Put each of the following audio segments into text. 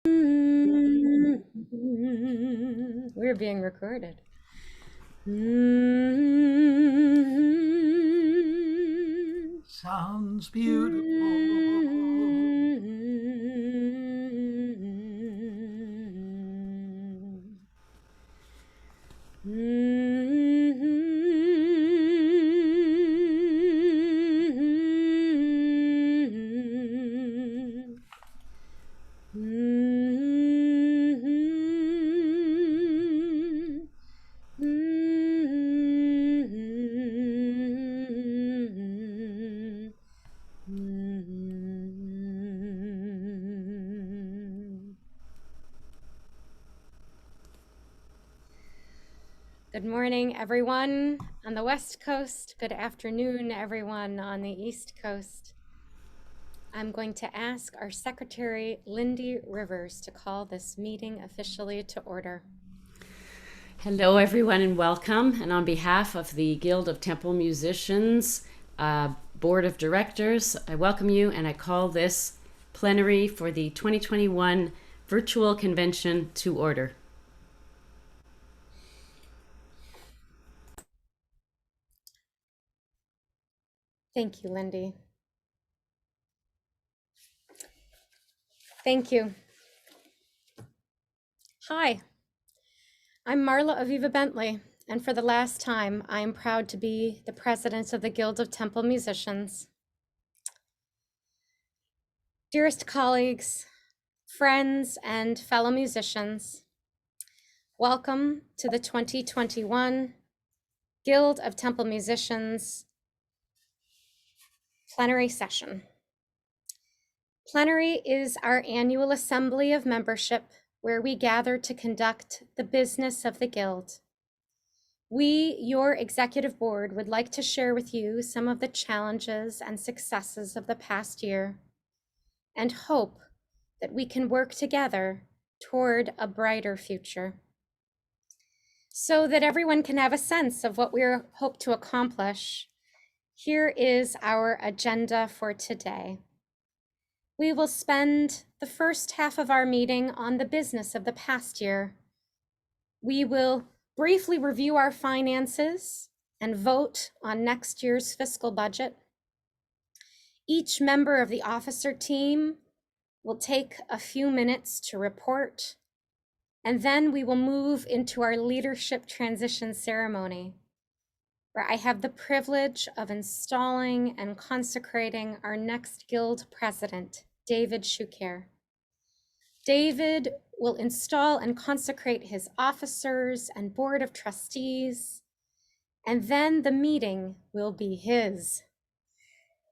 We're being recorded. Sounds beautiful. Good morning, everyone on the West Coast. Good afternoon, everyone on the East Coast. I'm going to ask our Secretary, Lindy Rivers, to call this meeting officially to order. Hello, everyone, and welcome. And on behalf of the Guild of Temple Musicians Board of Directors, I welcome you and I call this plenary for the 2021 virtual convention to order. Thank you, Lindy. Thank you. Hi, I'm Marla Aviva Bentley, and for the last time, I am proud to be the president of the Guild of Temple Musicians. Dearest colleagues, friends, and fellow musicians, welcome to the 2021 Guild of Temple Musicians plenary session. Plenary is our annual assembly of membership where we gather to conduct the business of the Guild. We, your executive board, would like to share with you some of the challenges and successes of the past year and hope that we can work together toward a brighter future. So that everyone can have a sense of what we hope to accomplish, here is our agenda for today. We will spend the first half of our meeting on the business of the past year. We will briefly review our finances and vote on next year's fiscal budget. Each member of the officer team will take a few minutes to report, and then we will move into our leadership transition ceremony, where I have the privilege of installing and consecrating our next Guild president, David Shuker. David will install and consecrate his officers and board of trustees, and then the meeting will be his.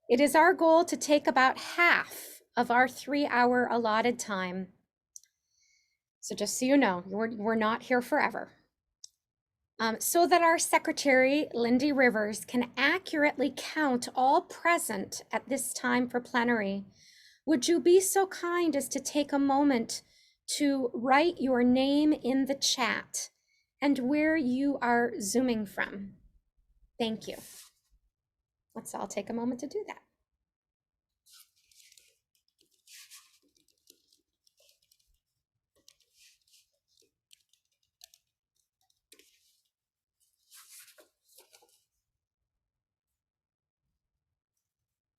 It is our goal to take about half of our 3-hour allotted time. So just so you know, we're not here forever. So that our secretary, Lindy Rivers, can accurately count all present at this time for plenary, would you be so kind as to take a moment to write your name in the chat and where you are Zooming from? Thank you. Let's all take a moment to do that.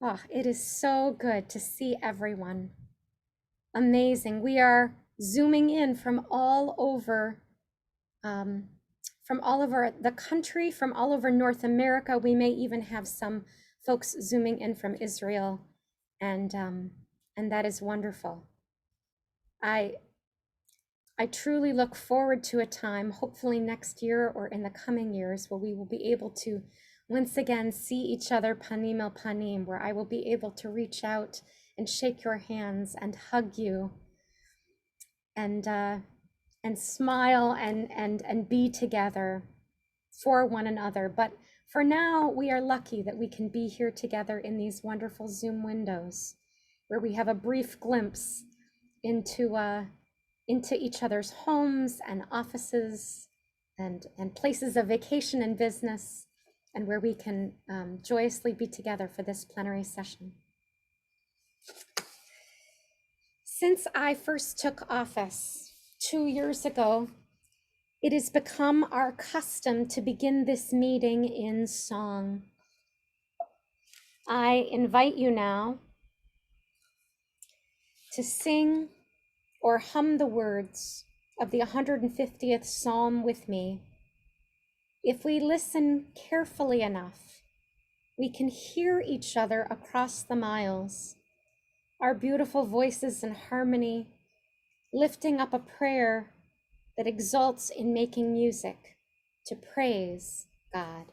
Oh, it is so good to see everyone. Amazing. We are Zooming in from all over the country, from all over North America. We may even have some folks Zooming in from Israel, and that is wonderful. I truly look forward to a time, hopefully next year or in the coming years, where we will be able to once again see each other panim el panim, where I will be able to reach out and shake your hands and hug you and smile and be together for one another. But for now, we are lucky that we can be here together in these wonderful Zoom windows, where we have a brief glimpse into each other's homes and offices and places of vacation and business, and where we can joyously be together for this plenary session. Since I first took office 2 years ago, it has become our custom to begin this meeting in song. I invite you now to sing or hum the words of the 150th Psalm with me. If we listen carefully enough, we can hear each other across the miles, our beautiful voices in harmony, lifting up a prayer that exalts in making music to praise God.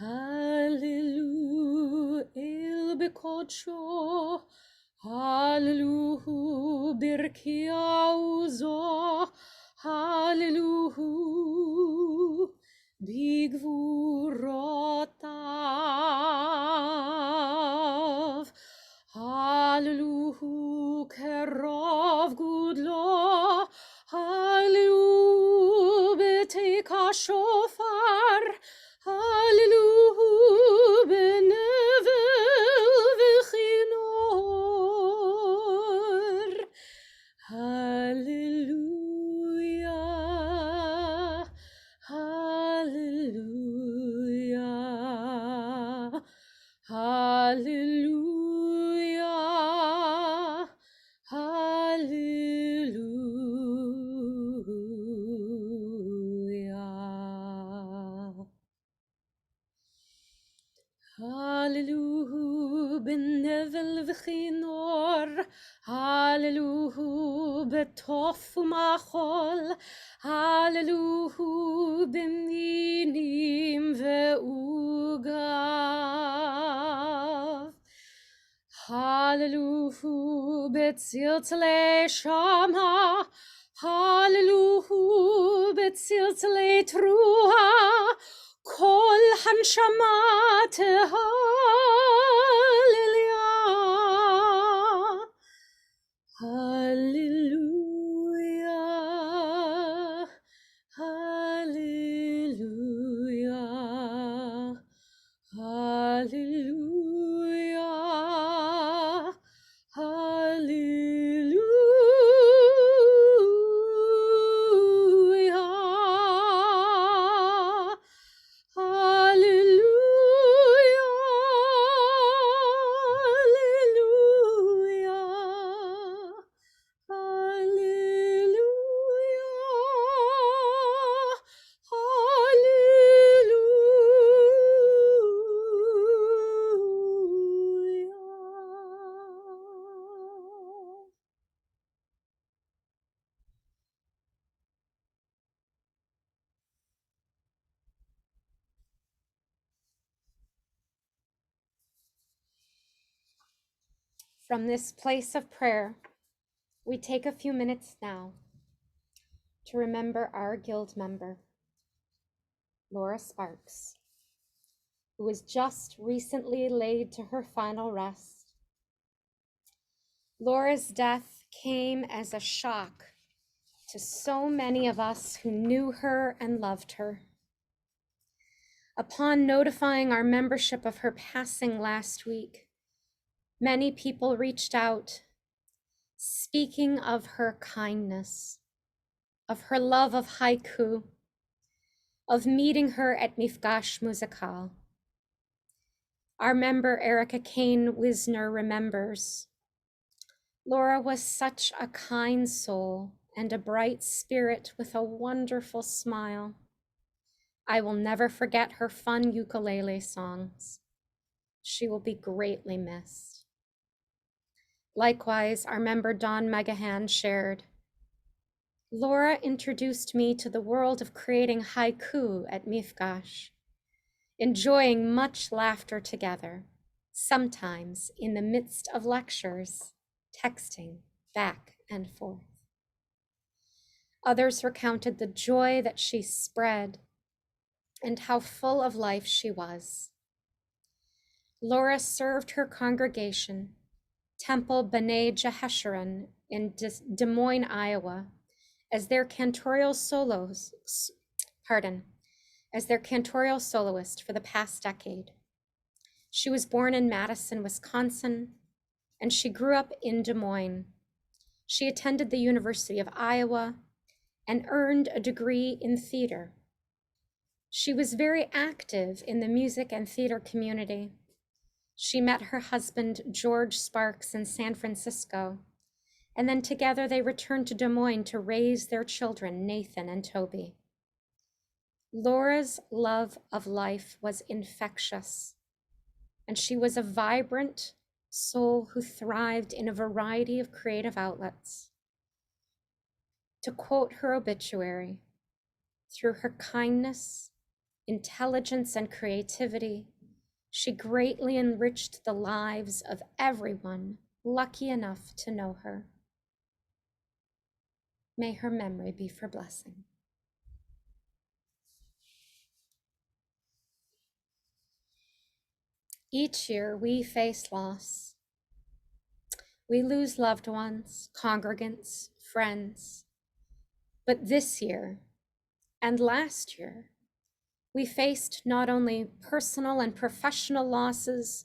Hallelujah, bekocho. Hallelujah, birkiauzo. Hallelujah, bigvurotav. Hallelujah, kerov gudlo. Hallelujah, beteka shofar. Hallelujah, benevel v'chinor. Hallelujah, hallelujah, hallelujah, hallelujah. Hallelujah, benevel v'chinor. Hallelujah, betof u'machol. Hallelujah, b'minim ve'ugav. Hallelujah, betziltzlei shama. Hallelujah, betziltzlei truha. Kol hanshama tehallelujah. Hallelujah, hallelujah, hallelujah, hallelujah. Hallelujah, hallelujah, hallelujah, hallelujah. From this place of prayer, we take a few minutes now to remember our guild member, Laura Sparks, who was just recently laid to her final rest. Laura's death came as a shock to so many of us who knew her and loved her. Upon notifying our membership of her passing last week, many people reached out, speaking of her kindness, of her love of haiku, of meeting her at Mifgash Musical. Our member Erica Kane Wisner remembers, Laura was such a kind soul and a bright spirit with a wonderful smile. I will never forget her fun ukulele songs. She will be greatly missed. Likewise, our member Don Megahan shared, Laura introduced me to the world of creating haiku at Mifgash, enjoying much laughter together, sometimes in the midst of lectures, texting back and forth. Others recounted the joy that she spread and how full of life she was. Laura served her congregation, Temple B'nai Jeheshurun in Des Moines, Iowa, as their cantorial soloist for the past decade. She was born in Madison, Wisconsin, and she grew up in Des Moines. She attended the University of Iowa and earned a degree in theater. She was very active in the music and theater community. She met her husband, George Sparks, in San Francisco, and then together they returned to Des Moines to raise their children, Nathan and Toby. Laura's love of life was infectious, and she was a vibrant soul who thrived in a variety of creative outlets. To quote her obituary, through her kindness, intelligence, and creativity, she greatly enriched the lives of everyone lucky enough to know her. May her memory be for blessing. Each year we face loss. We lose loved ones, congregants, friends. But this year and last year, we faced not only personal and professional losses,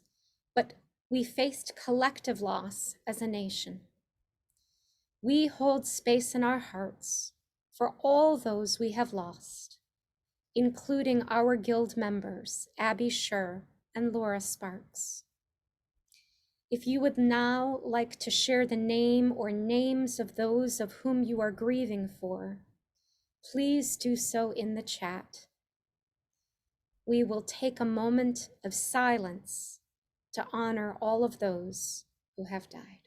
but we faced collective loss as a nation. We hold space in our hearts for all those we have lost, including our guild members, Abby Scher and Laura Sparks. If you would now like to share the name or names of those of whom you are grieving for, please do so in the chat. We will take a moment of silence to honor all of those who have died.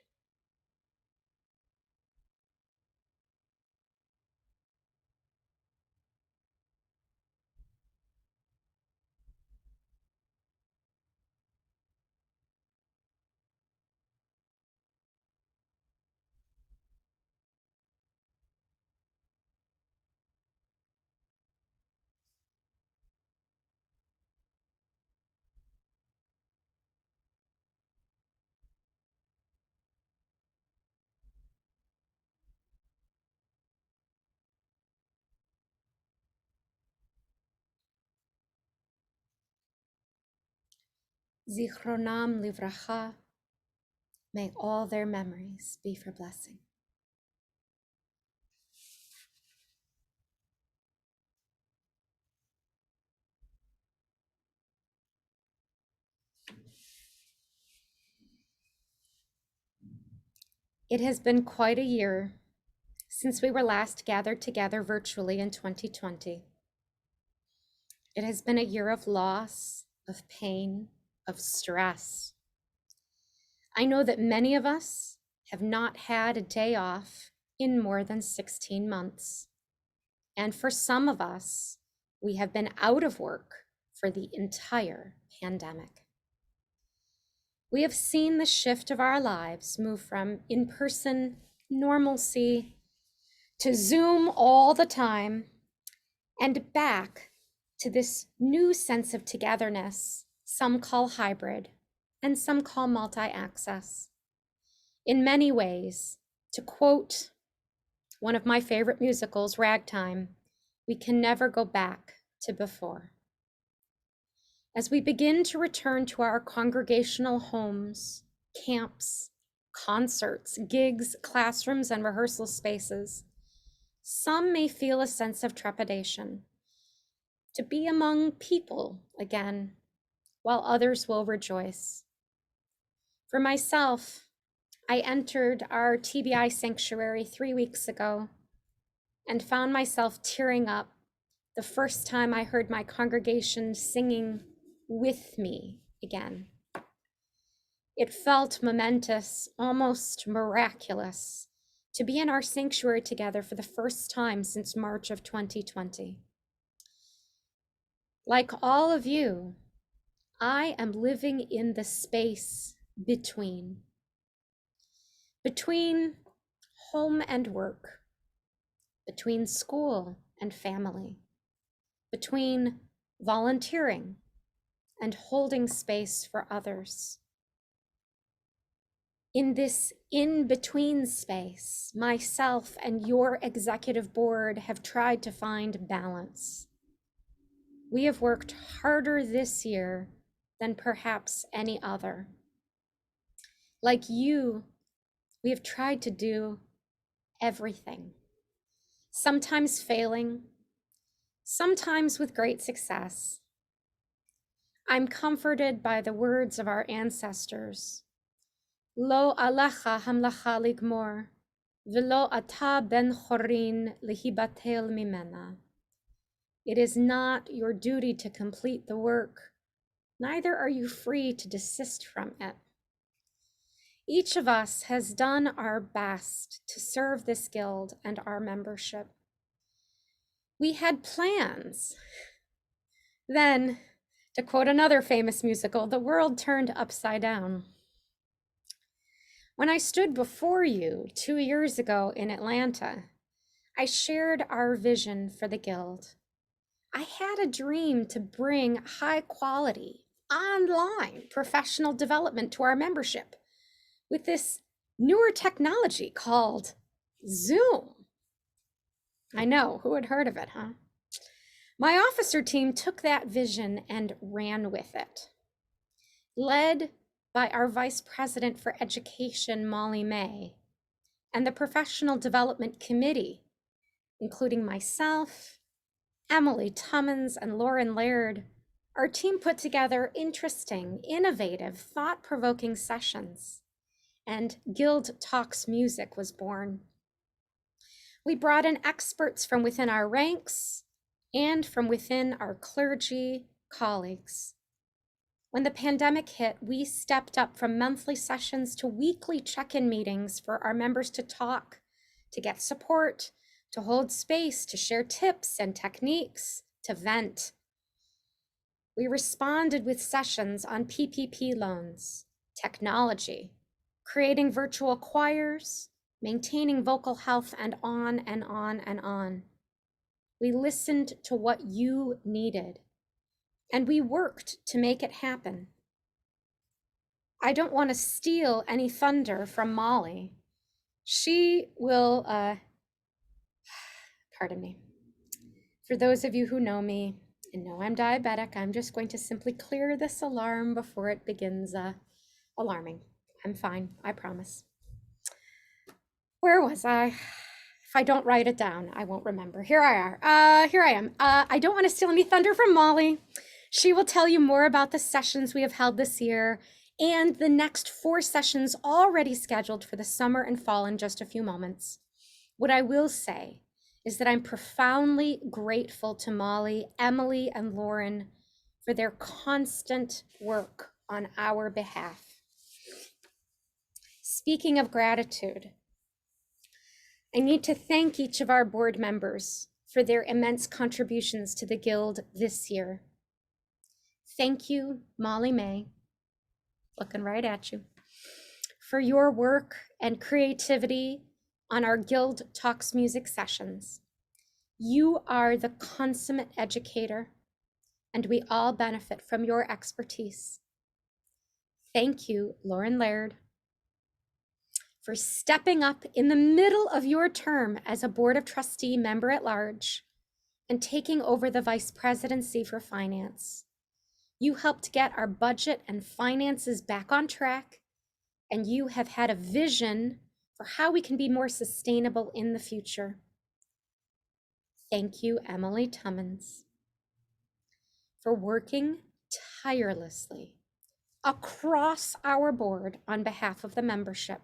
Zichronam livracha, may all their memories be for blessing. It has been quite a year since we were last gathered together virtually in 2020. It has been a year of loss, of pain, of stress. I know that many of us have not had a day off in more than 16 months. And for some of us, we have been out of work for the entire pandemic. We have seen the shift of our lives move from in-person normalcy to Zoom all the time and back to this new sense of togetherness, some call hybrid and some call multi-access. In many ways, to quote one of my favorite musicals, Ragtime, we can never go back to before. As we begin to return to our congregational homes, camps, concerts, gigs, classrooms, and rehearsal spaces, some may feel a sense of trepidation to be among people again, while others will rejoice. For myself, I entered our TBI sanctuary 3 weeks ago and found myself tearing up the first time I heard my congregation singing with me again. It felt momentous, almost miraculous, to be in our sanctuary together for the first time since March of 2020. Like all of you, I am living in the space between home and work, between school and family, between volunteering and holding space for others. In this in-between space, myself and your executive board have tried to find balance. We have worked harder this year than perhaps any other. Like you, we have tried to do everything, sometimes failing, sometimes with great success. I'm comforted by the words of our ancestors. Lo alecha hamlacha ligmor, velo ata ben chorin lihibatel mimena. It is not your duty to complete the work, neither are you free to desist from it. Each of us has done our best to serve this guild and our membership. We had plans. Then, to quote another famous musical, the world turned upside down. When I stood before you 2 years ago in Atlanta, I shared our vision for the guild. I had a dream to bring high quality, online professional development to our membership with this newer technology called Zoom. I know, who had heard of it, huh? My officer team took that vision and ran with it. Led by our Vice President for Education, Molly May, and the Professional Development Committee, including myself, Emily Tummins, and Lauren Laird, our team put together interesting, innovative, thought-provoking sessions, and Guild Talks Music was born. We brought in experts from within our ranks and from within our clergy colleagues. When the pandemic hit, we stepped up from monthly sessions to weekly check-in meetings for our members to talk, to get support, to hold space, to share tips and techniques, to vent. We responded with sessions on PPP loans, technology, creating virtual choirs, maintaining vocal health, and on and on and on. We listened to what you needed, and we worked to make it happen. I don't want to steal any thunder from Molly. She will, pardon me. For those of you who know me and know I'm diabetic, I'm just going to simply clear this alarm before it begins alarming. I'm fine, I promise. Where was I? If I don't write it down, I won't remember. Here I am. I don't want to steal any thunder from Molly. She will tell you more about the sessions we have held this year and the next 4 sessions already scheduled for the summer and fall in just a few moments. What I will say is that I'm profoundly grateful to Molly, Emily, and Lauren for their constant work on our behalf. Speaking of gratitude, I need to thank each of our board members for their immense contributions to the Guild this year. Thank you, Molly May, looking right at you, for your work and creativity on our Guild Talks Music sessions. You are the consummate educator, and we all benefit from your expertise. Thank you, Lauren Laird, for stepping up in the middle of your term as a Board of Trustee member at large and taking over the Vice Presidency for Finance. You helped get our budget and finances back on track, and you have had a vision for how we can be more sustainable in the future. Thank you, Emily Tummins, for working tirelessly across our board on behalf of the membership.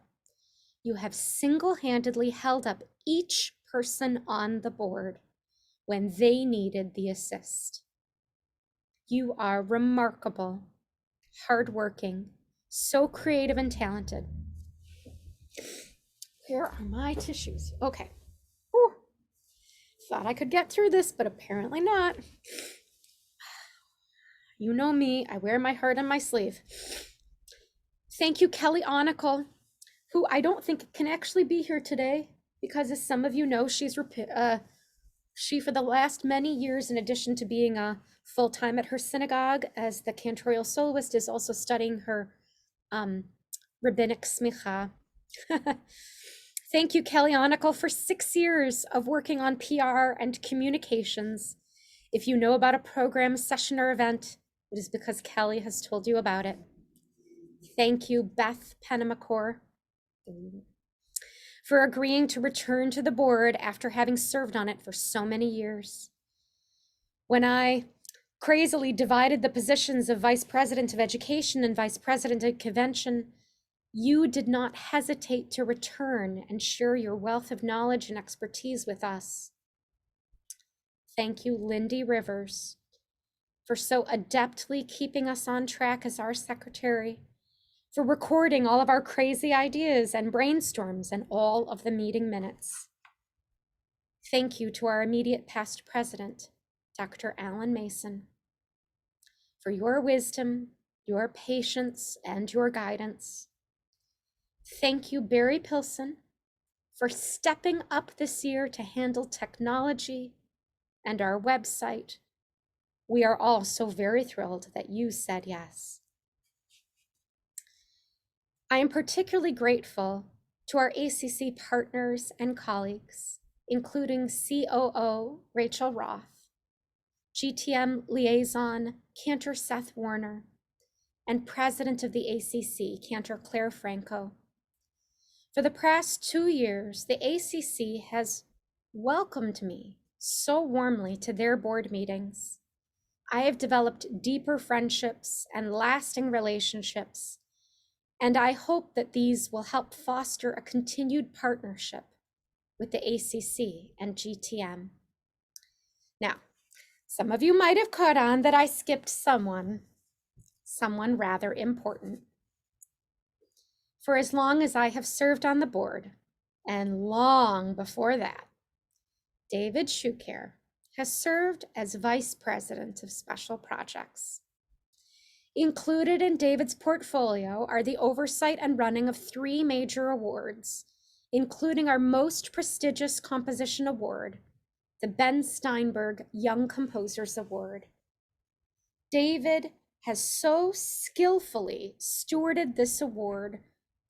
You have single-handedly held up each person on the board when they needed the assist. You are remarkable, hardworking, so creative and talented. Where are my tissues? Okay. Whew. Thought I could get through this, but apparently not. You know me, I wear my heart on my sleeve. Thank you, Kelly Onicle, who I don't think can actually be here today, because as some of you know, she for the last many years, in addition to being a full-time at her synagogue as the cantorial soloist, is also studying her rabbinic smicha. Thank you, Kelly Onicle, for 6 years of working on PR and communications. If you know about a program, session, or event, it is because Kelly has told you about it. Thank you, Beth Penamacor, for agreeing to return to the board after having served on it for so many years. When I crazily divided the positions of Vice President of Education and Vice President of Convention, you did not hesitate to return and share your wealth of knowledge and expertise with us. Thank you, Lindy Rivers, for so adeptly keeping us on track as our secretary, for recording all of our crazy ideas and brainstorms and all of the meeting minutes. Thank you to our immediate past president, Dr. Alan Mason, for your wisdom, your patience, and your guidance. Thank you, Barry Pilson, for stepping up this year to handle technology and our website. We are all so very thrilled that you said yes. I am particularly grateful to our ACC partners and colleagues, including COO Rachel Roth, GTM Liaison Cantor Seth Warner, and President of the ACC, Cantor Claire Franco. For the past 2 years, the ACC has welcomed me so warmly to their board meetings. I have developed deeper friendships and lasting relationships, and I hope that these will help foster a continued partnership with the ACC and GTM. Now, some of you might have caught on that I skipped someone rather important. For as long as I have served on the board, and long before that, David Shuker has served as Vice President of Special Projects. Included in David's portfolio are the oversight and running of 3 major awards, including our most prestigious composition award, the Ben Steinberg Young Composers Award. David has so skillfully stewarded this award,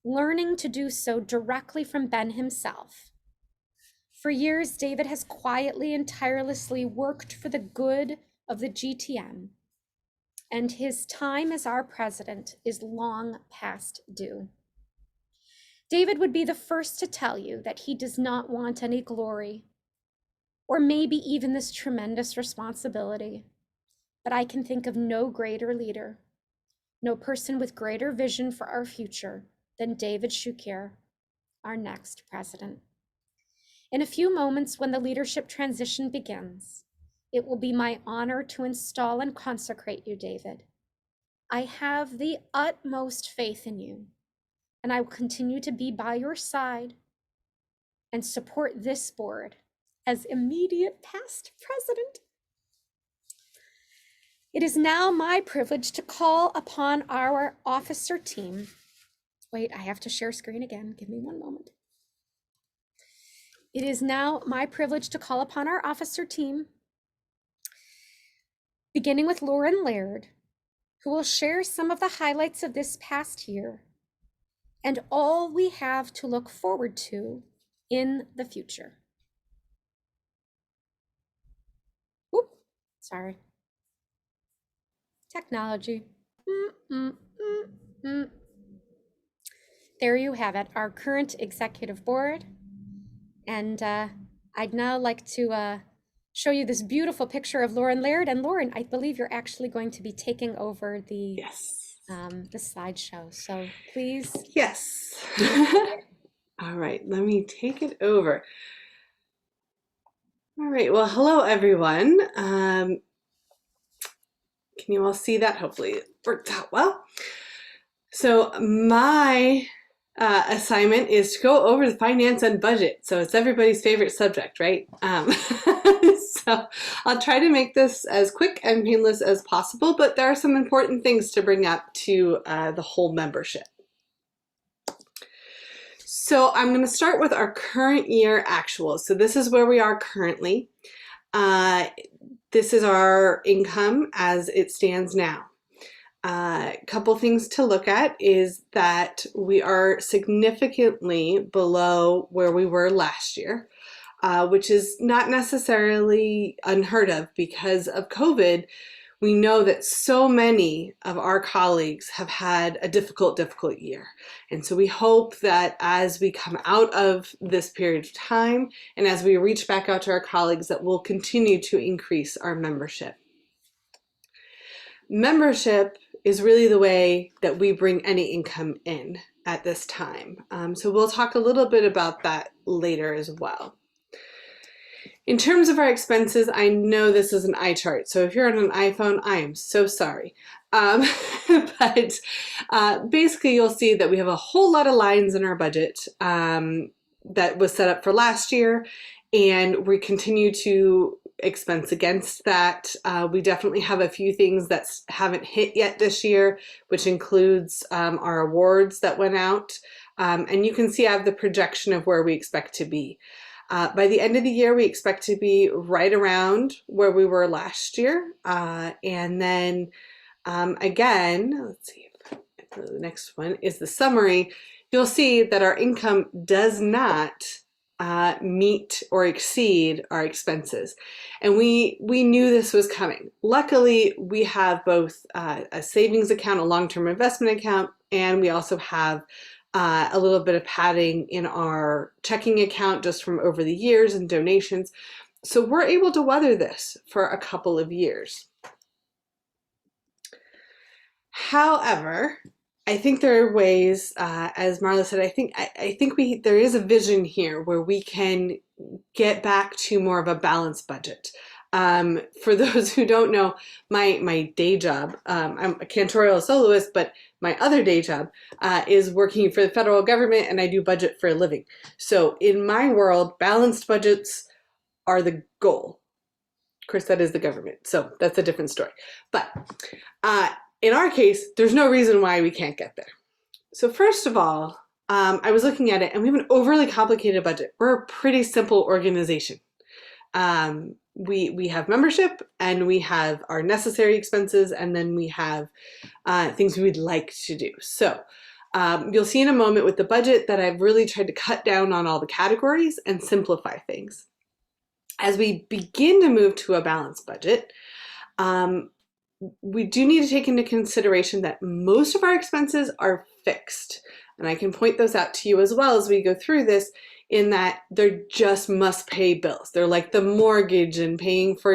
learning to do so directly from Ben himself. For years, David has quietly and tirelessly worked for the good of the GTM, and his time as our president is long past due. David would be the first to tell you that he does not want any glory, or maybe even this tremendous responsibility, but I can think of no greater leader, no person with greater vision for our future than David Shuker, our next president. In a few moments, when the leadership transition begins, it will be my honor to install and consecrate you, David. I have the utmost faith in you, and I will continue to be by your side and support this board as immediate past president. It is now my privilege to call upon our officer team. Wait, I have to share screen again. Give me one moment. It is now my privilege to call upon our officer team, beginning with Lauren Laird, who will share some of the highlights of this past year and all we have to look forward to in the future. Whoop, sorry. Technology. There you have it, our current executive board. And I'd now like to show you this beautiful picture of Lauren Laird. And Lauren, I believe you're actually going to be taking over the slideshow. So please. Yes. All right, let me take it over. All right, well, hello, everyone. Can you all see that? Hopefully it worked out well. So my assignment is to go over the finance and budget. So it's everybody's favorite subject, right? So I'll try to make this as quick and painless as possible, but there are some important things to bring up to the whole membership. So I'm going to start with our current year actuals. So this is where we are currently. This is our income as it stands now. Couple things to look at is that we are significantly below where we were last year, which is not necessarily unheard of because of COVID. We know that so many of our colleagues have had a difficult year. And so we hope that as we come out of this period of time and as we reach back out to our colleagues, that we'll continue to increase our membership. Membership is really the way that we bring any income in at this time. So we'll talk a little bit about that later as well. In terms of our expenses, I know this is an eye chart, so if you're on an iPhone, I am so sorry. But basically you'll see that we have a whole lot of lines in our budget that was set up for last year, and we continue to expense against that. We definitely have a few things that haven't hit yet this year, which includes our awards that went out. And you can see I have the projection of where we expect to be. By the end of the year, we expect to be right around where we were last year. And then again, let's see, if the next one is the summary. You'll see that our income does not meet or exceed our expenses. And we knew this was coming. Luckily, we have both a savings account, a long-term investment account, and we also have a little bit of padding in our checking account just from over the years and donations. So we're able to weather this for a couple of years. However, I think there are ways, as Marla said, I think there is a vision here where we can get back to more of a balanced budget. For those who don't know, my day job, I'm a cantorial soloist, but my other day job is working for the federal government, and I do budget for a living. So in my world, balanced budgets are the goal. Of course, that is the government, so that's a different story. But in our case, there's no reason why we can't get there. So first of all, I was looking at it, and we have an overly complicated budget. We're a pretty simple organization. We have membership, and we have our necessary expenses, and then we have things we would like to do. So you'll see in a moment with the budget that I've really tried to cut down on all the categories and simplify things. As we begin to move to a balanced budget, we do need to take into consideration that most of our expenses are fixed. And I can point those out to you as well as we go through this, in that they're just must pay bills. They're like the mortgage and paying for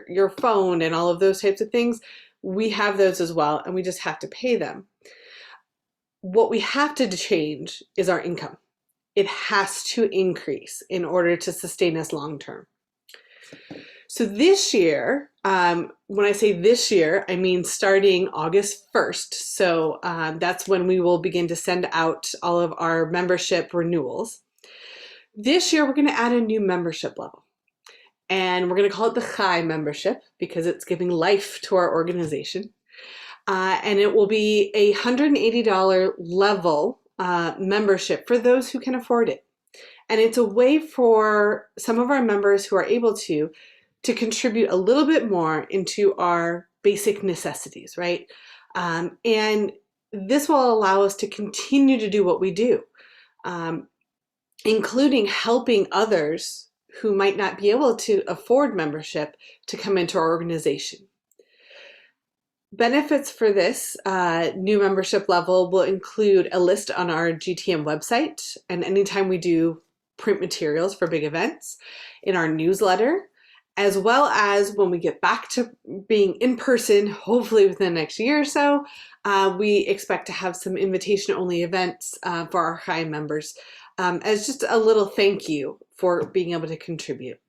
your phone and all of those types of things. We have those as well, and we just have to pay them. What we have to change is our income. It has to increase in order to sustain us long term. So this year, when I say this year, I mean starting August 1st. So that's when we will begin to send out all of our membership renewals. This year, we're going to add a new membership level, and we're going to call it the Chai membership because it's giving life to our organization. And it will be a $180 level membership for those who can afford it. And it's a way for some of our members who are able to contribute a little bit more into our basic necessities, right? And this will allow us to continue to do what we do. Including helping others who might not be able to afford membership to come into our organization. Benefits for this new membership level will include a list on our GTM website, and anytime we do print materials for big events, in our newsletter, as well as when we get back to being in person, hopefully within the next year or so, we expect to have some invitation-only events for our Chai members. As just a little thank you for being able to contribute.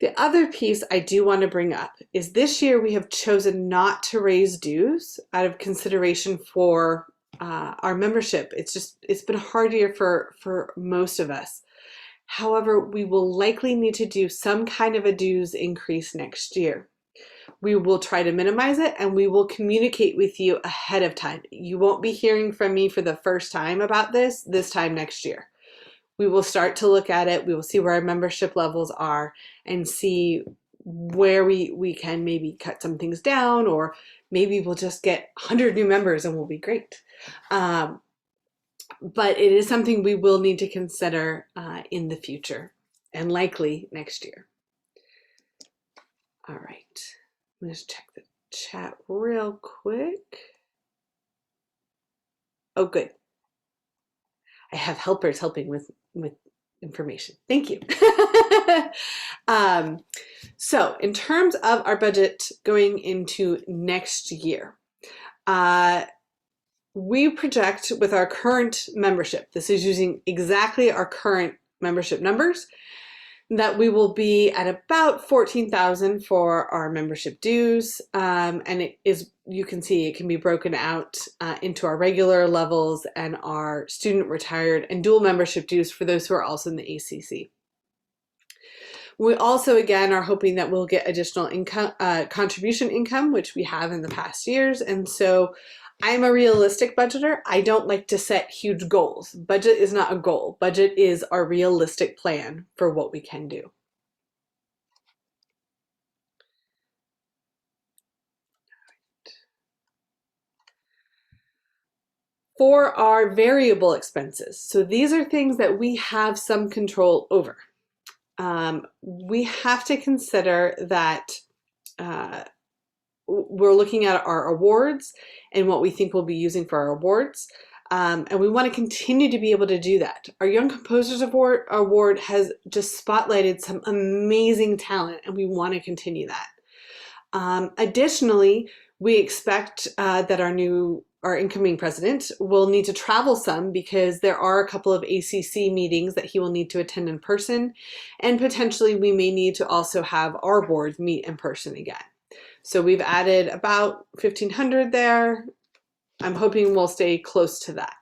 The other piece I do want to bring up is this year we have chosen not to raise dues out of consideration for our membership. It's been a hard year for most of us. However, we will likely need to do some kind of a dues increase next year. We will try to minimize it, and we will communicate with you ahead of time. You won't be hearing from me for the first time about this time next year. We will start to look at it. We will see where our membership levels are and see where we can maybe cut some things down, or maybe we'll just get 100 new members and we'll be great. But it is something we will need to consider in the future, and likely next year. All right, I'm just check the chat real quick. Oh, good. I have helpers helping with information. Thank you. So in terms of our budget going into next year, we project with our current membership, this is using exactly our current membership numbers, that we will be at about 14,000 for our membership dues. And it is, you can see it can be broken out into our regular levels and our student, retired, and dual membership dues for those who are also in the ACC. We also, again, are hoping that we'll get additional income, contribution income, which we have in the past years. And so I'm a realistic budgeter. I don't like to set huge goals. Budget is not a goal. Budget is our realistic plan for what we can do. For our variable expenses, so these are things that we have some control over. We have to consider that we're looking at our awards and what we think we'll be using for our awards. And we want to continue to be able to do that. Our Young Composers Award has just spotlighted some amazing talent, and we want to continue that. Additionally, we expect that our incoming president will need to travel some, because there are a couple of ACC meetings that he will need to attend in person, and potentially we may need to also have our board meet in person again. So we've added about 1,500 there. I'm hoping we'll stay close to that.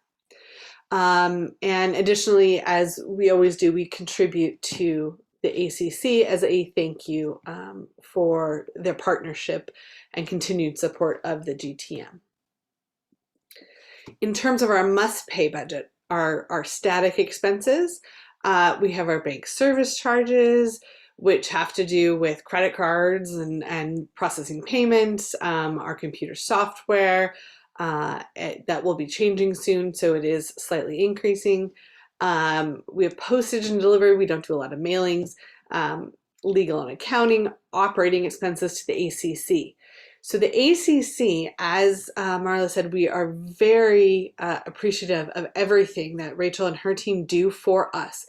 And additionally, as we always do, we contribute to the ACC as a thank you for their partnership and continued support of the GTM. In terms of our must-pay budget, our static expenses, we have our bank service charges, which have to do with credit cards and processing payments, our computer software, that will be changing soon, so it is slightly increasing. We have postage and delivery. We don't do a lot of mailings, legal and accounting, operating expenses to the ACC. So the ACC, as Marla said, we are very appreciative of everything that Rachel and her team do for us.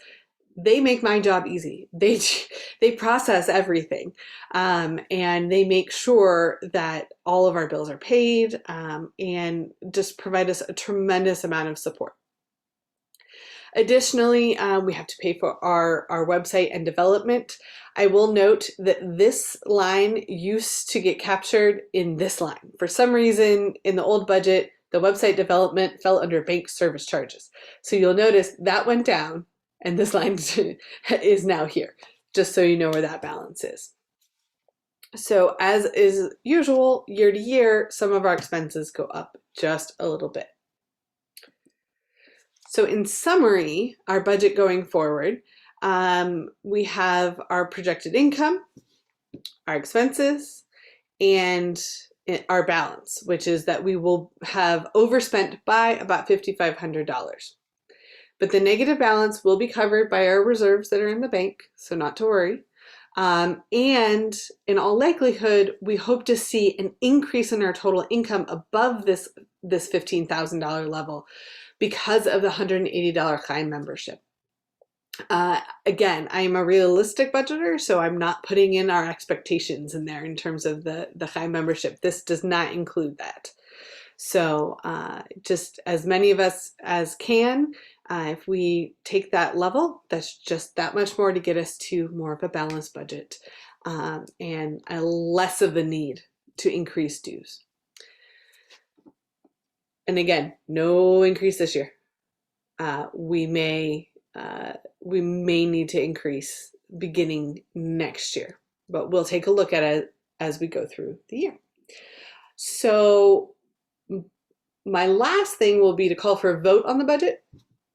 They make my job easy. They process everything, and they make sure that all of our bills are paid, and just provide us a tremendous amount of support. Additionally, we have to pay for our website and development. I will note that this line used to get captured in this line. For some reason, in the old budget, the website development fell under bank service charges. So you'll notice that went down, and this line is now here, just so you know where that balance is. So as is usual, year to year, some of our expenses go up just a little bit. So in summary, our budget going forward, we have our projected income, our expenses, and our balance, which is that we will have overspent by about $5,500. But the negative balance will be covered by our reserves that are in the bank, so not to worry. And in all likelihood, we hope to see an increase in our total income above this $15,000 level because of the $180 Klein membership. Again, I am a realistic budgeter, so I'm not putting in our expectations in there in terms of the Klein membership. This does not include that. So just as many of us as can, if we take that level, that's just that much more to get us to more of a balanced budget, and a less of a need to increase dues. And again, no increase this year. We may need to increase beginning next year, but we'll take a look at it as we go through the year. So my last thing will be to call for a vote on the budget.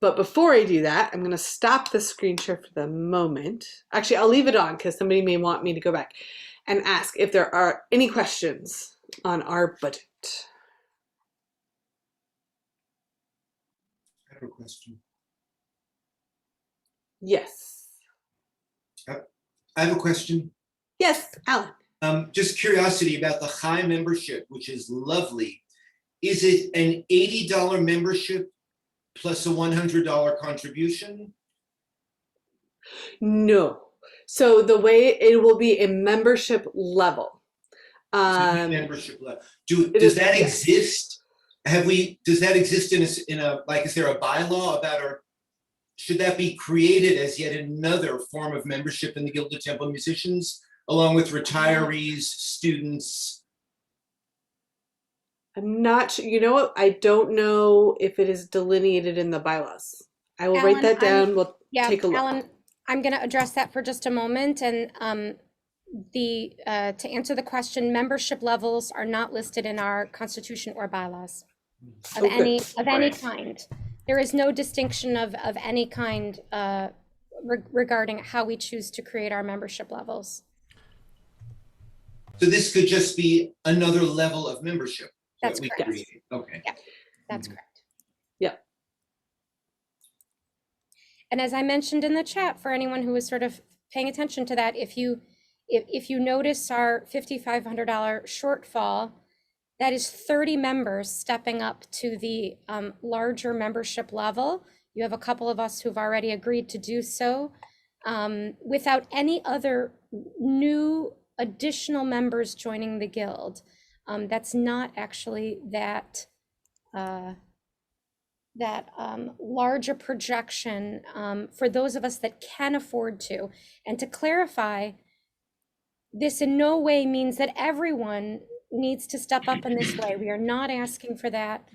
But before I do that, I'm going to stop the screen share for the moment. Actually, I'll leave it on because somebody may want me to go back and ask if there are any questions on our budget. I have a question. Yes. I have a question. Yes, Alan. Just curiosity about the high membership, which is lovely. Is it an $80 membership plus a $100 contribution? No. So the way it will be a membership level. Membership level. Does that exist? Does that exist in a like, is there a bylaw about, or should that be created as yet another form of membership in the Guild of Temple Musicians, along with retirees, students? I'm not sure. You know what? I don't know if it is delineated in the bylaws. I will write that down. We'll take a look. Alan, I'm going to address that for just a moment. And to answer the question, membership levels are not listed in our constitution or bylaws of any kind. There is no distinction of any kind regarding how we choose to create our membership levels. So this could just be another level of membership. That's correct. Okay. Yeah, that's correct. Yeah. And as I mentioned in the chat, for anyone who is sort of paying attention to that, if you notice our $5,500 shortfall, that is 30 members stepping up to the larger membership level. You have a couple of us who've already agreed to do so without any other new additional members joining the Guild. That's not actually that larger projection for those of us that can afford to. And to clarify, this in no way means that everyone needs to step up in this way. We are not asking for that.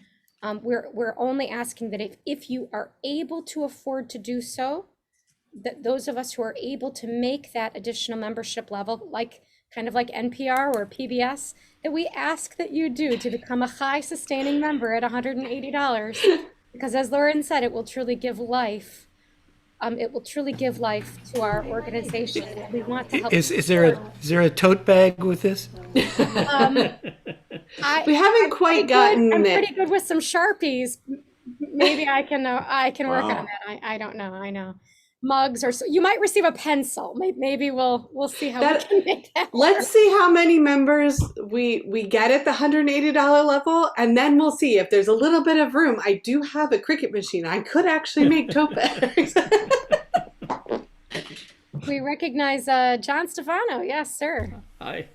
We're only asking that if you are able to afford to do so, that those of us who are able to make that additional membership level, kind of like NPR or PBS, that we ask that you do to become a high sustaining member at $180. Because as Lauren said, it will truly give life. It will truly give life to our organization. We want to help. Is there a tote bag with this? We haven't quite gotten it. I'm pretty good with some Sharpies. Maybe I can work on that. I don't know. I know. Mugs, or so you might receive a pencil. Maybe we'll see how we can make that work. Let's see how many members we get at the $180 level, and then we'll see if there's a little bit of room. I do have a Cricut machine. I could actually make tote bags. We recognize John Stefano. Yes, sir. Hi.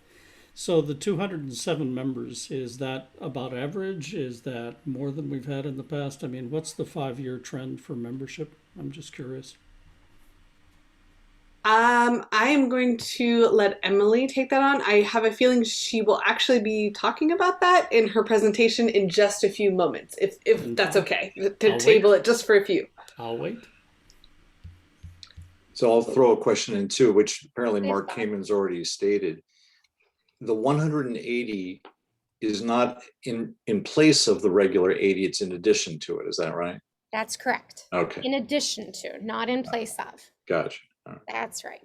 So the 207 members, is that about average? Is that more than we've had in the past? I mean, what's the 5-year trend for membership? I'm just curious. I am going to let Emily take that on. I have a feeling she will actually be talking about that in her presentation in just a few moments, if that's okay, to table it just for a few. I'll wait. So I'll throw a question in too, which apparently Mark Kamen's already stated. The 180 is not in place of the regular 80, it's in addition to it, is that right? That's correct. Okay. In addition to, not in place of. Gotcha. All right. That's right.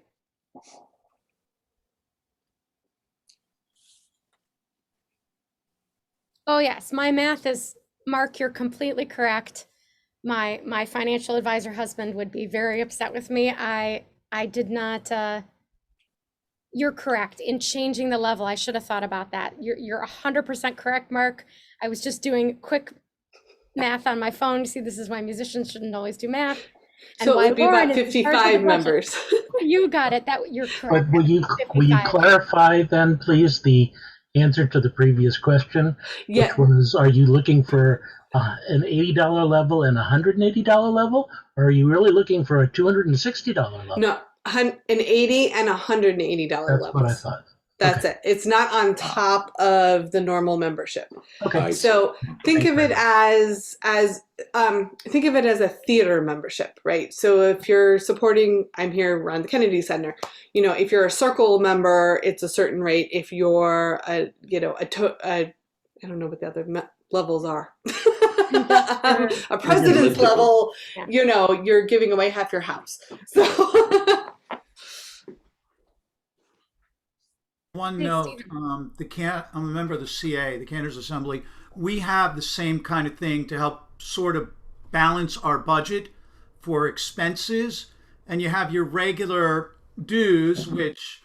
Oh yes, my math is, Mark, you're completely correct. My financial advisor husband would be very upset with me. I did not, you're correct in changing the level. I should have thought about that. You're 100% correct, Mark. I was just doing quick math on my phone. You see, this is why musicians shouldn't always do math. And so it would be about 55 members. You got it. You're correct. But will you clarify then, please, the answer to the previous question? Yeah. Which was, are you looking for an $80 level and a $180 level? Or are you really looking for a $260 level? No, an $80 and $180 That's levels. what I thought. That's it. It's not on top of the normal membership. Okay. I see. So think Thank of you. it as think of it as a theater membership, right? So if you're supporting, I'm here around the Kennedy Center. You know, if you're a Circle member, it's a certain rate. If you're a I don't know what the other levels are. A president's level, Yeah. you know, you're giving away half your house. So One Hey, note, Stephen. I'm a member of the CA, the Cantor's Assembly. We have the same kind of thing to help sort of balance our budget for expenses. And you have your regular dues, which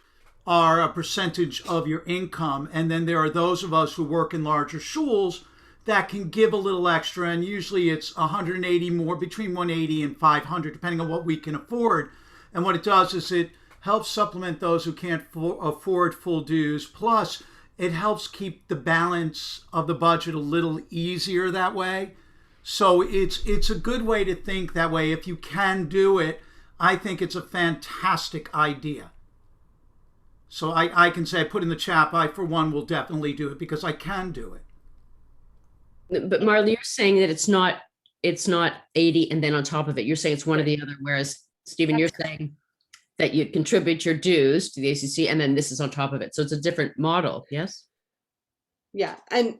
are a percentage of your income. And then there are those of us who work in larger schools that can give a little extra. And usually it's 180 more, between 180 and 500, depending on what we can afford. And what it does is it helps supplement those who can't afford full dues. Plus, it helps keep the balance of the budget a little easier that way. So it's a good way to think that way. If you can do it, I think it's a fantastic idea. So I can say, I put in the chat, I for one will definitely do it because I can do it. But Marley, you're saying that it's not 80 and then on top of it, you're saying it's one or the other. Whereas Stephen, you're saying that you contribute your dues to the ACC and then this is on top of it. So it's a different model. Yes. yeah, and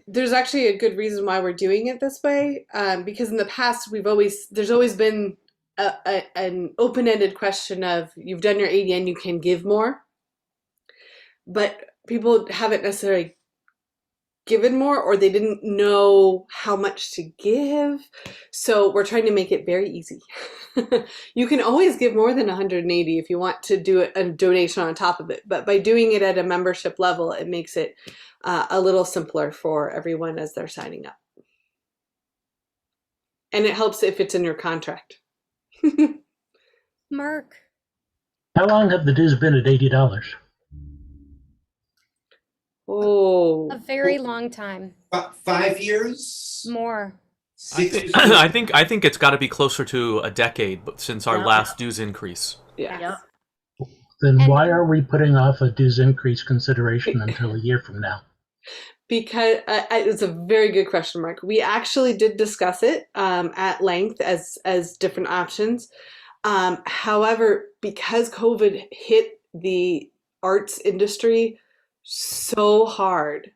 there's actually a good reason why we're doing it this way, because in the past there's always been an open-ended question of you've done your ADN, you can give more, but people haven't necessarily given more or they didn't know how much to give. So we're trying to make it very easy. You can always give more than 180 if you want to do a donation on top of it. But by doing it at a membership level, it makes it a little simpler for everyone as they're signing up. And it helps if it's in your contract. Mark. How long have the dues been at $80? Oh, A very long time. 5 years? More. 6 years? I think it's got to be closer to a decade, but since our Yeah. last dues increase. yeah. Yeah. Then And- why are we putting off a dues increase consideration until a year from now? Because it's a very good question, Mark. We actually did discuss it at length as different options. However, because COVID hit the arts industry so hard,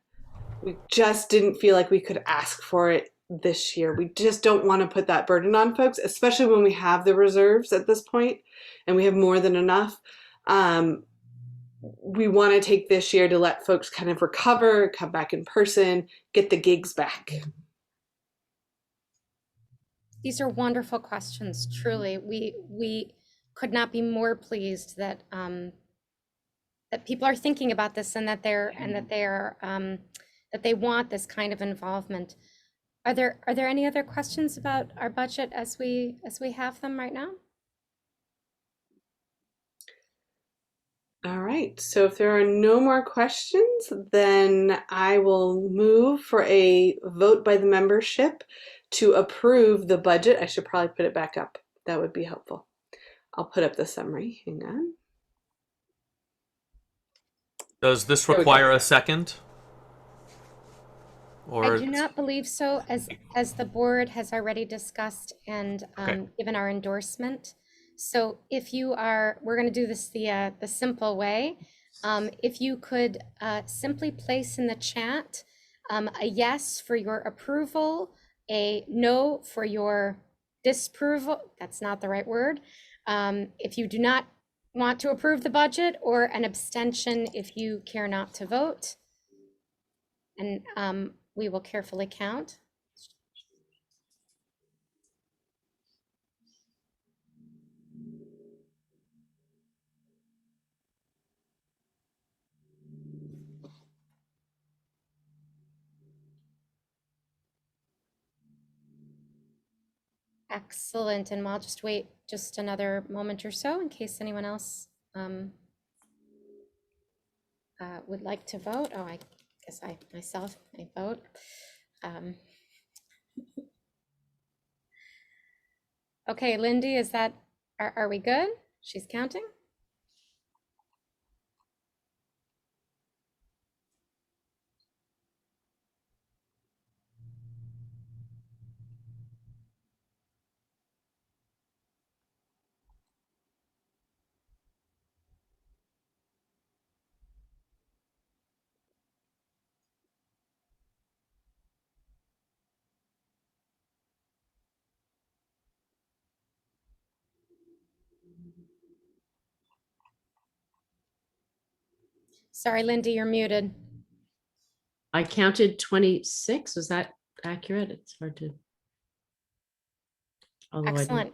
we just didn't feel like we could ask for it this year. We just don't want to put that burden on folks, especially when we have the reserves at this point and we have more than enough. We want to take this year to let folks kind of recover, come back in person, get the gigs back. These are wonderful questions. Truly, we could not be more pleased that that people are thinking about this and that that they want this kind of involvement. Are there any other questions about our budget as we have them right now? All right, so if there are no more questions, then I will move for a vote by the membership to approve the budget. I should probably put it back up. That would be helpful. I'll put up the summary. Hang on. Does this There we go. require a second? Or I do not believe so, as the board has already discussed and Okay. given our endorsement. So if you are, we're going to do this the simple way. If you could simply place in the chat a yes for your approval, a no for your disapproval. That's not the right word. If you do not want to approve the budget, or an abstention if you care not to vote. And we will carefully count. Excellent, and I'll just wait just another moment or so in case anyone else would like to vote. Oh, I guess I myself may vote. Okay, Lindy, is that, are we good? She's counting? Sorry, Lindy, you're muted. I counted 26. Was that accurate? It's hard to. Although Excellent.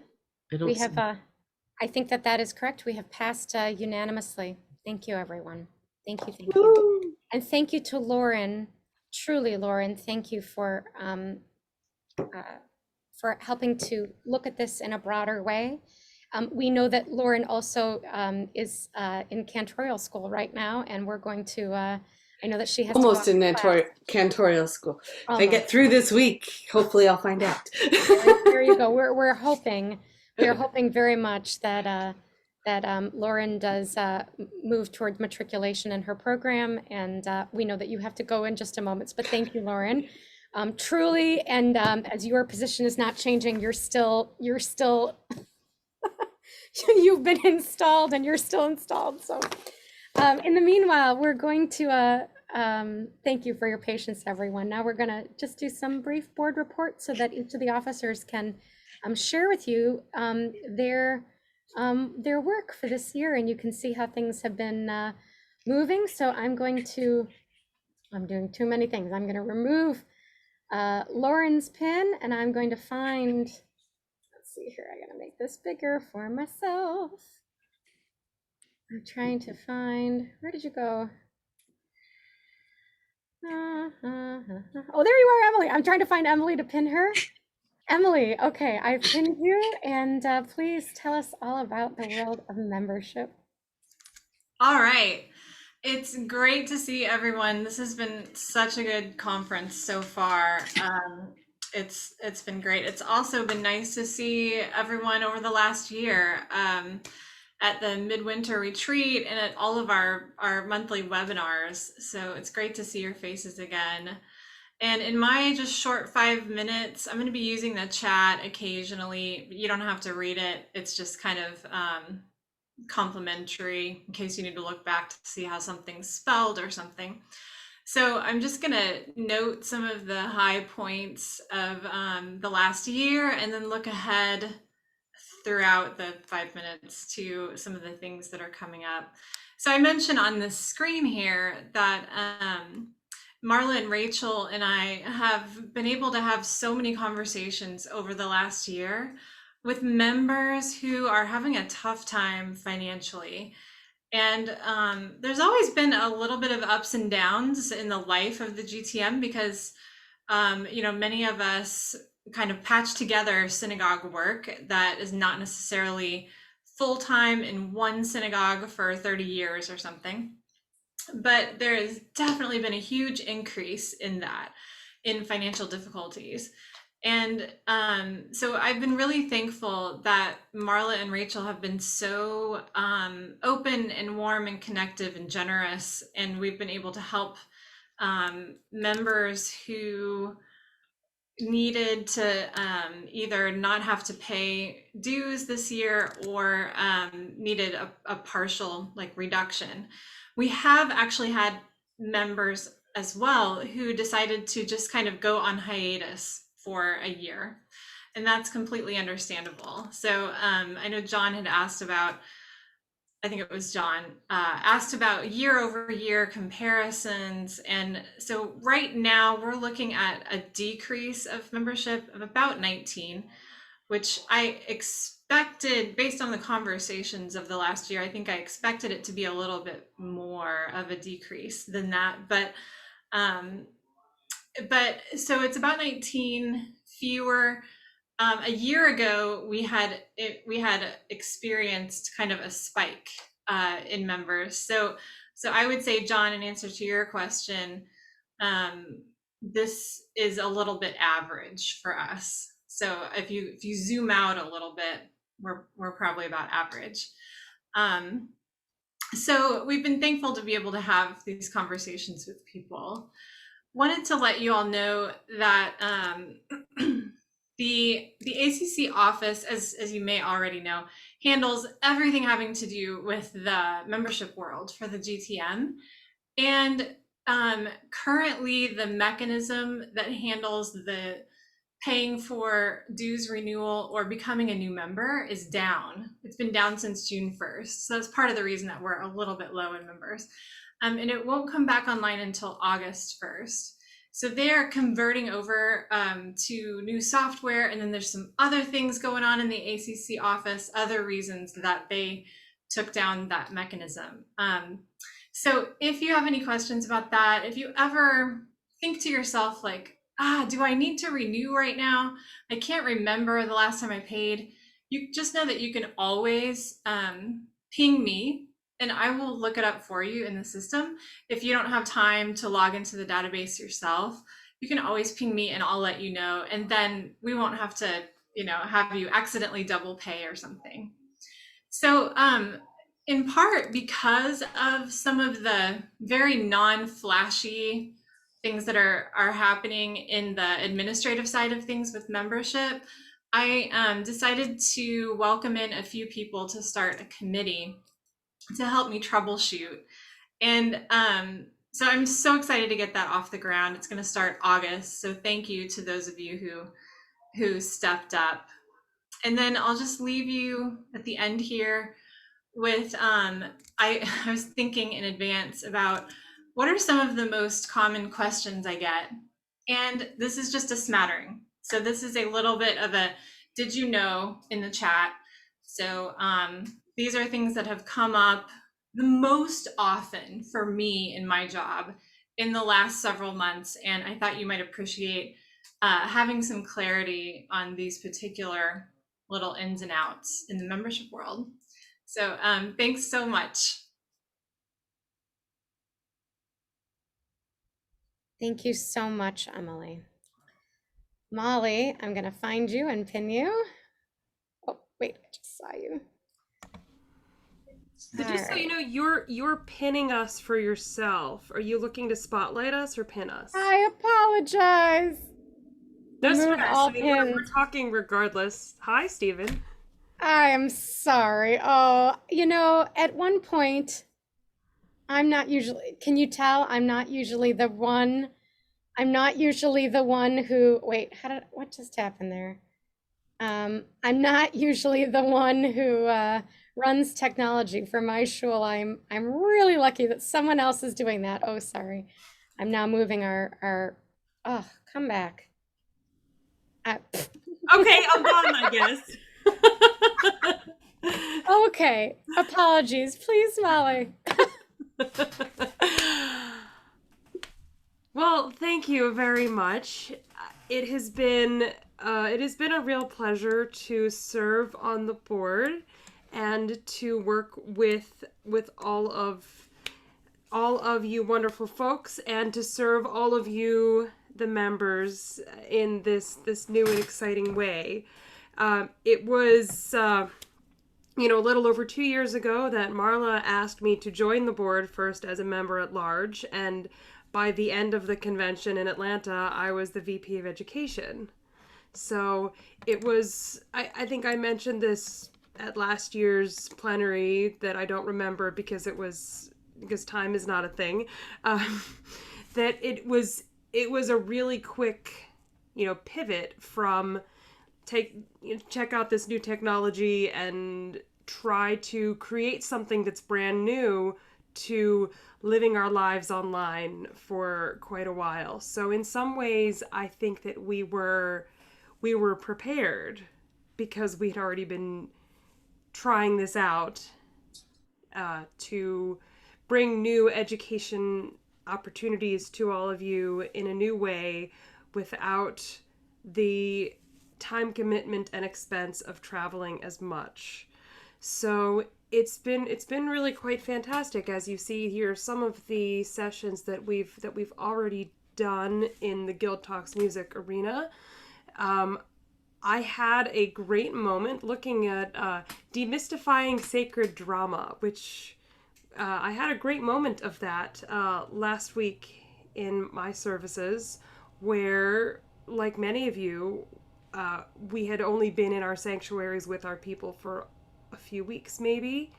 I don't We see- have, I think that is correct. We have passed unanimously. Thank you, everyone. Thank you, thank you. And thank you to Lauren. Truly, Lauren, thank you for helping to look at this in a broader way. We know that Lauren also is in cantorial school right now, and we're going to, I know that she has Almost to in go off class. cantorial school. If I get Almost. through this week, hopefully I'll find out. There you go. We're hoping, we are hoping very much that Lauren does move towards matriculation in her program, and we know that you have to go in just a moment. But thank you, Lauren. Truly, and as your position is not changing, you're still you've been installed, and you're still installed. So, in the meanwhile, we're going to thank you for your patience, everyone. Now we're going to just do some brief board reports so that each of the officers can share with you their work for this year, and you can see how things have been moving. So I'm doing too many things. I'm going to remove Lauren's pin, and I'm going to find, let's see here, I got to make this bigger for myself. I'm trying to find, where did you go? Oh, there you are, Emily. I'm trying to find Emily to pin her. Emily, okay, I've pinned you, and please tell us all about the world of membership. All right. It's great to see everyone. This has been such a good conference so far. It's been great. It's also been nice to see everyone over the last year at the midwinter retreat and at all of our monthly webinars. So it's great to see your faces again. And in my just short 5 minutes, I'm going to be using the chat occasionally. You don't have to read it. It's just kind of complimentary in case you need to look back to see how something's spelled or something. So I'm just going to note some of the high points of the last year and then look ahead throughout the 5 minutes to some of the things that are coming up. So I mentioned on the screen here that Marla and Rachel and I have been able to have so many conversations over the last year with members who are having a tough time financially. And there's always been a little bit of ups and downs in the life of the GTM because, many of us kind of patch together synagogue work that is not necessarily full-time in one synagogue for 30 years or something. But there has definitely been a huge increase in that, in financial difficulties. And so I've been really thankful that Marla and Rachel have been so open and warm and connective and generous. And we've been able to help members who needed to either not have to pay dues this year or needed a partial reduction. We have actually had members as well who decided to just kind of go on hiatus for a year, and that's completely understandable. So I know John had asked about, I think it was John, asked about year over year comparisons. And so right now we're looking at a decrease of membership of about 19, which I expected based on the conversations of the last year. I think I expected it to be a little bit more of a decrease than that. But so it's about 19 fewer. A year ago, we had experienced kind of a spike in members. So I would say, John, in answer to your question, this is a little bit average for us. So if you zoom out a little bit, we're probably about average. So we've been thankful to be able to have these conversations with people. Wanted to let you all know that the ACC office, as you may already know, handles everything having to do with the membership world for the GTM. And currently the mechanism that handles the paying for dues renewal or becoming a new member is down. It's been down since June 1st. So that's part of the reason that we're a little bit low in members. And it won't come back online until August 1st. So they're converting over to new software. And then there's some other things going on in the ACC office, other reasons that they took down that mechanism. So if you have any questions about that, if you ever think to yourself like, do I need to renew right now? I can't remember the last time I paid. You just know that you can always ping me and I will look it up for you in the system. If you don't have time to log into the database yourself, you can always ping me and I'll let you know. And then we won't have to, have you accidentally double pay or something. So in part because of some of the very non-flashy things that are happening in the administrative side of things with membership, I decided to welcome in a few people to start a committee to help me troubleshoot. And so I'm so excited to get that off the ground. It's going to start August. So thank you to those of you who stepped up. And then I'll just leave you at the end here with I was thinking in advance about what are some of the most common questions I get. And this is just a smattering. So this is a little bit of a did you know in the chat. So these are things that have come up the most often for me in my job in the last several months. And I thought you might appreciate having some clarity on these particular little ins and outs in the membership world. So thanks so much. Thank you so much, Emily. Molly, I'm going to find you and pin you. Oh, wait, I just saw you. So just so you know, you're pinning us for yourself. Are you looking to spotlight us or pin us? I apologize. No Move stress. all I mean, we're pins. talking regardless. Hi, Stephen. I am sorry. Oh, at one point, I'm not usually, can you tell I'm not usually the one who, wait, what just happened there? I'm not usually the one who runs technology for my shul. I'm really lucky that someone else is doing that. Oh, sorry. I'm now moving oh, come back. Okay, I'm done, I guess. Okay, apologies. Please, Molly. Well, thank you very much. It has been a real pleasure to serve on the board and to work with all of you wonderful folks and to serve all of you the members in this new and exciting way. It was a little over 2 years ago that Marla asked me to join the board first as a member at large, and by the end of the convention in Atlanta, I was the VP of Education. So it was, I think I mentioned this at last year's plenary that I don't remember because time is not a thing, that it was a really quick, pivot from check out this new technology and try to create something that's brand new to living our lives online for quite a while. So in some ways, I think that we were prepared because we'd already been trying this out to bring new education opportunities to all of you in a new way without the time commitment and expense of traveling as much. So it's been really quite fantastic. As you see here, some of the sessions that we've already done in the Guild Talks Music arena. I had a great moment looking at demystifying sacred drama, which I had a great moment of that last week in my services, where, like many of you, we had only been in our sanctuaries with our people for a few weeks maybe,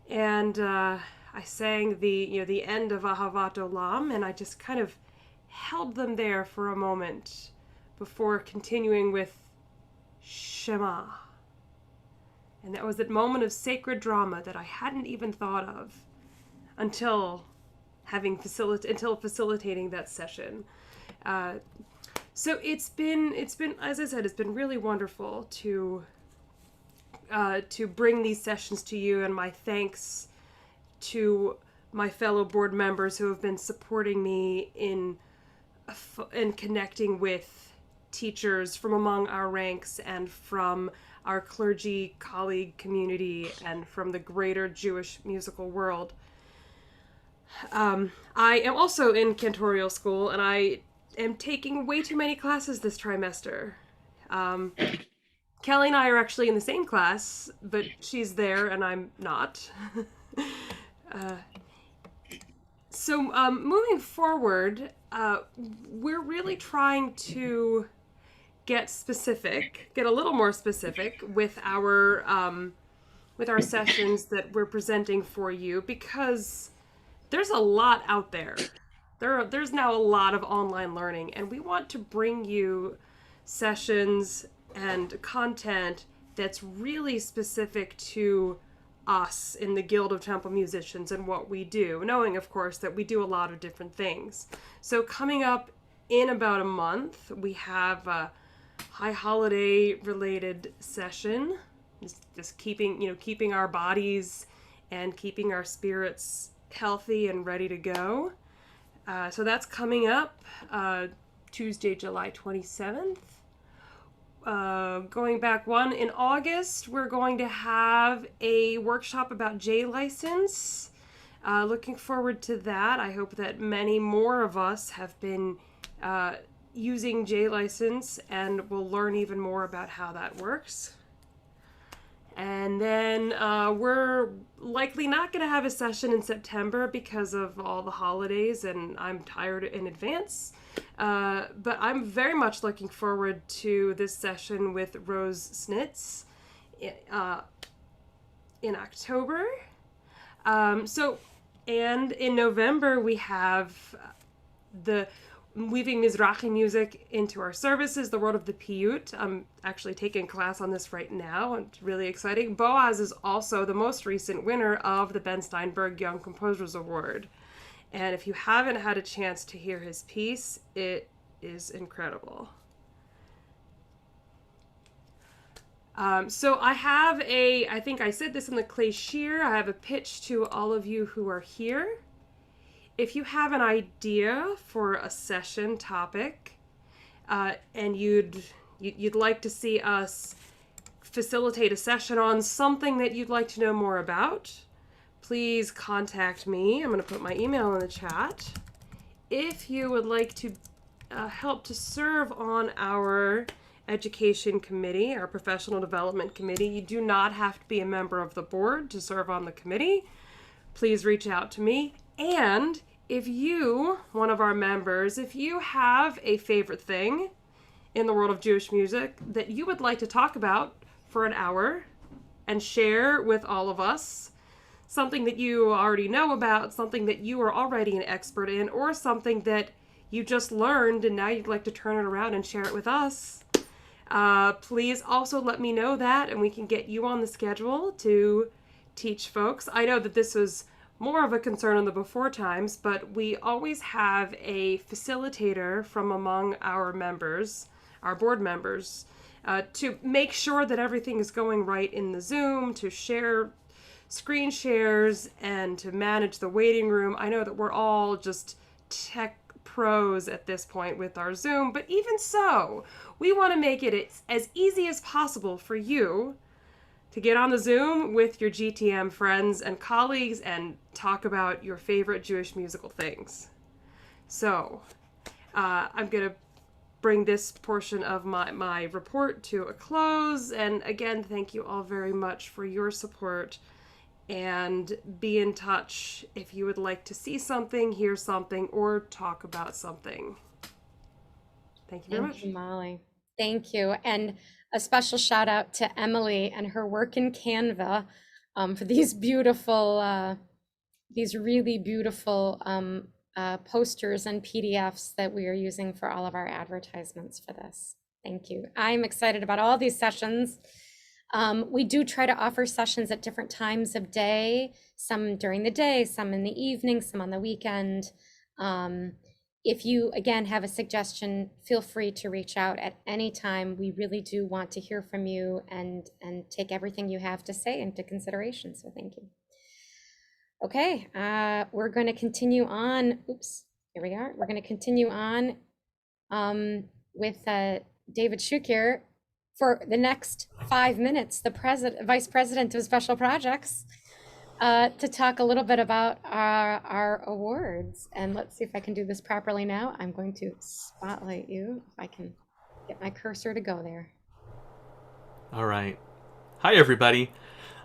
and I sang the end of Ahavat Olam, and I just kind of held them there for a moment before continuing with Shema. And that was that moment of sacred drama that I hadn't even thought of until facilitating that session. So it's been, as I said, it's been really wonderful to bring these sessions to you, and my thanks to my fellow board members who have been supporting me in connecting with teachers from among our ranks and from our clergy colleague community and from the greater Jewish musical world. I am also in cantorial school, and I am taking way too many classes this trimester. Kelly and I are actually in the same class, but she's there and I'm not. So moving forward, we're really trying to get a little more specific with our sessions that we're presenting for you, because there's a lot out there. There's now a lot of online learning, and we want to bring you sessions and content that's really specific to us in the Guild of Temple Musicians and what we do, knowing, of course, that we do a lot of different things. So coming up in about a month, we have a high holiday related session, just keeping our bodies and keeping our spirits healthy and ready to go. So that's coming up Tuesday, July 27th. Going back one, in August, we're going to have a workshop about J license. Looking forward to that. I hope that many more of us have been using J license and will learn even more about how that works. And then we're likely not going to have a session in September because of all the holidays, and I'm tired in advance. But I'm very much looking forward to this session with Rose Snitz in October. And in November, we have the weaving Mizrahi music into our services, the world of the piyut. I'm actually taking a class on this right now. It's really exciting. Boaz is also the most recent winner of the Ben Steinberg Young Composers Award. And if you haven't had a chance to hear his piece, it is incredible. So I think I said this in the Clay Shear, I have a pitch to all of you who are here. If you have an idea for a session topic, and you'd like to see us facilitate a session on something that you'd like to know more about, please contact me. I'm going to put my email in the chat. If you would like to help to serve on our education committee, our professional development committee, you do not have to be a member of the board to serve on the committee. Please reach out to me. And if you, one of our members, if you have a favorite thing in the world of Jewish music that you would like to talk about for an hour and share with all of us, something that you already know about, something that you are already an expert in, or something that you just learned and now you'd like to turn it around and share it with us, please also let me know that, and we can get you on the schedule to teach folks. I know that this was more of a concern in the before times, but we always have a facilitator from among our members, our board members, to make sure that everything is going right in the Zoom, to share screen shares, and to manage the waiting room. I know that we're all just tech pros at this point with our Zoom, but even so, we want to make it as easy as possible for you to get on the Zoom with your GTM friends and colleagues and talk about your favorite Jewish musical things. So I'm going to bring this portion of my report to a close. And again, thank you all very much for your support. And be in touch if you would like to see something, hear something, or talk about something. Thank you very much. Thank you, Molly. Thank you. And a special shout out to Emily and her work in Canva for these beautiful, these really beautiful posters and PDFs that we are using for all of our advertisements for this. Thank you. I'm excited about all these sessions. We do try to offer sessions at different times of day, some during the day, some in the evening, some on the weekend. If you, again, have a suggestion, feel free to reach out at any time. We really do want to hear from you and take everything you have to say into consideration, so thank you. Okay, we're going to continue on. Oops, here we are. We're going to continue on with David Shukir for the next 5 minutes, the Vice President of Special Projects, to talk a little bit about our awards. And let's see if I can do this properly now. I'm going to spotlight you, if I can get my cursor to go there. All right. Hi, everybody.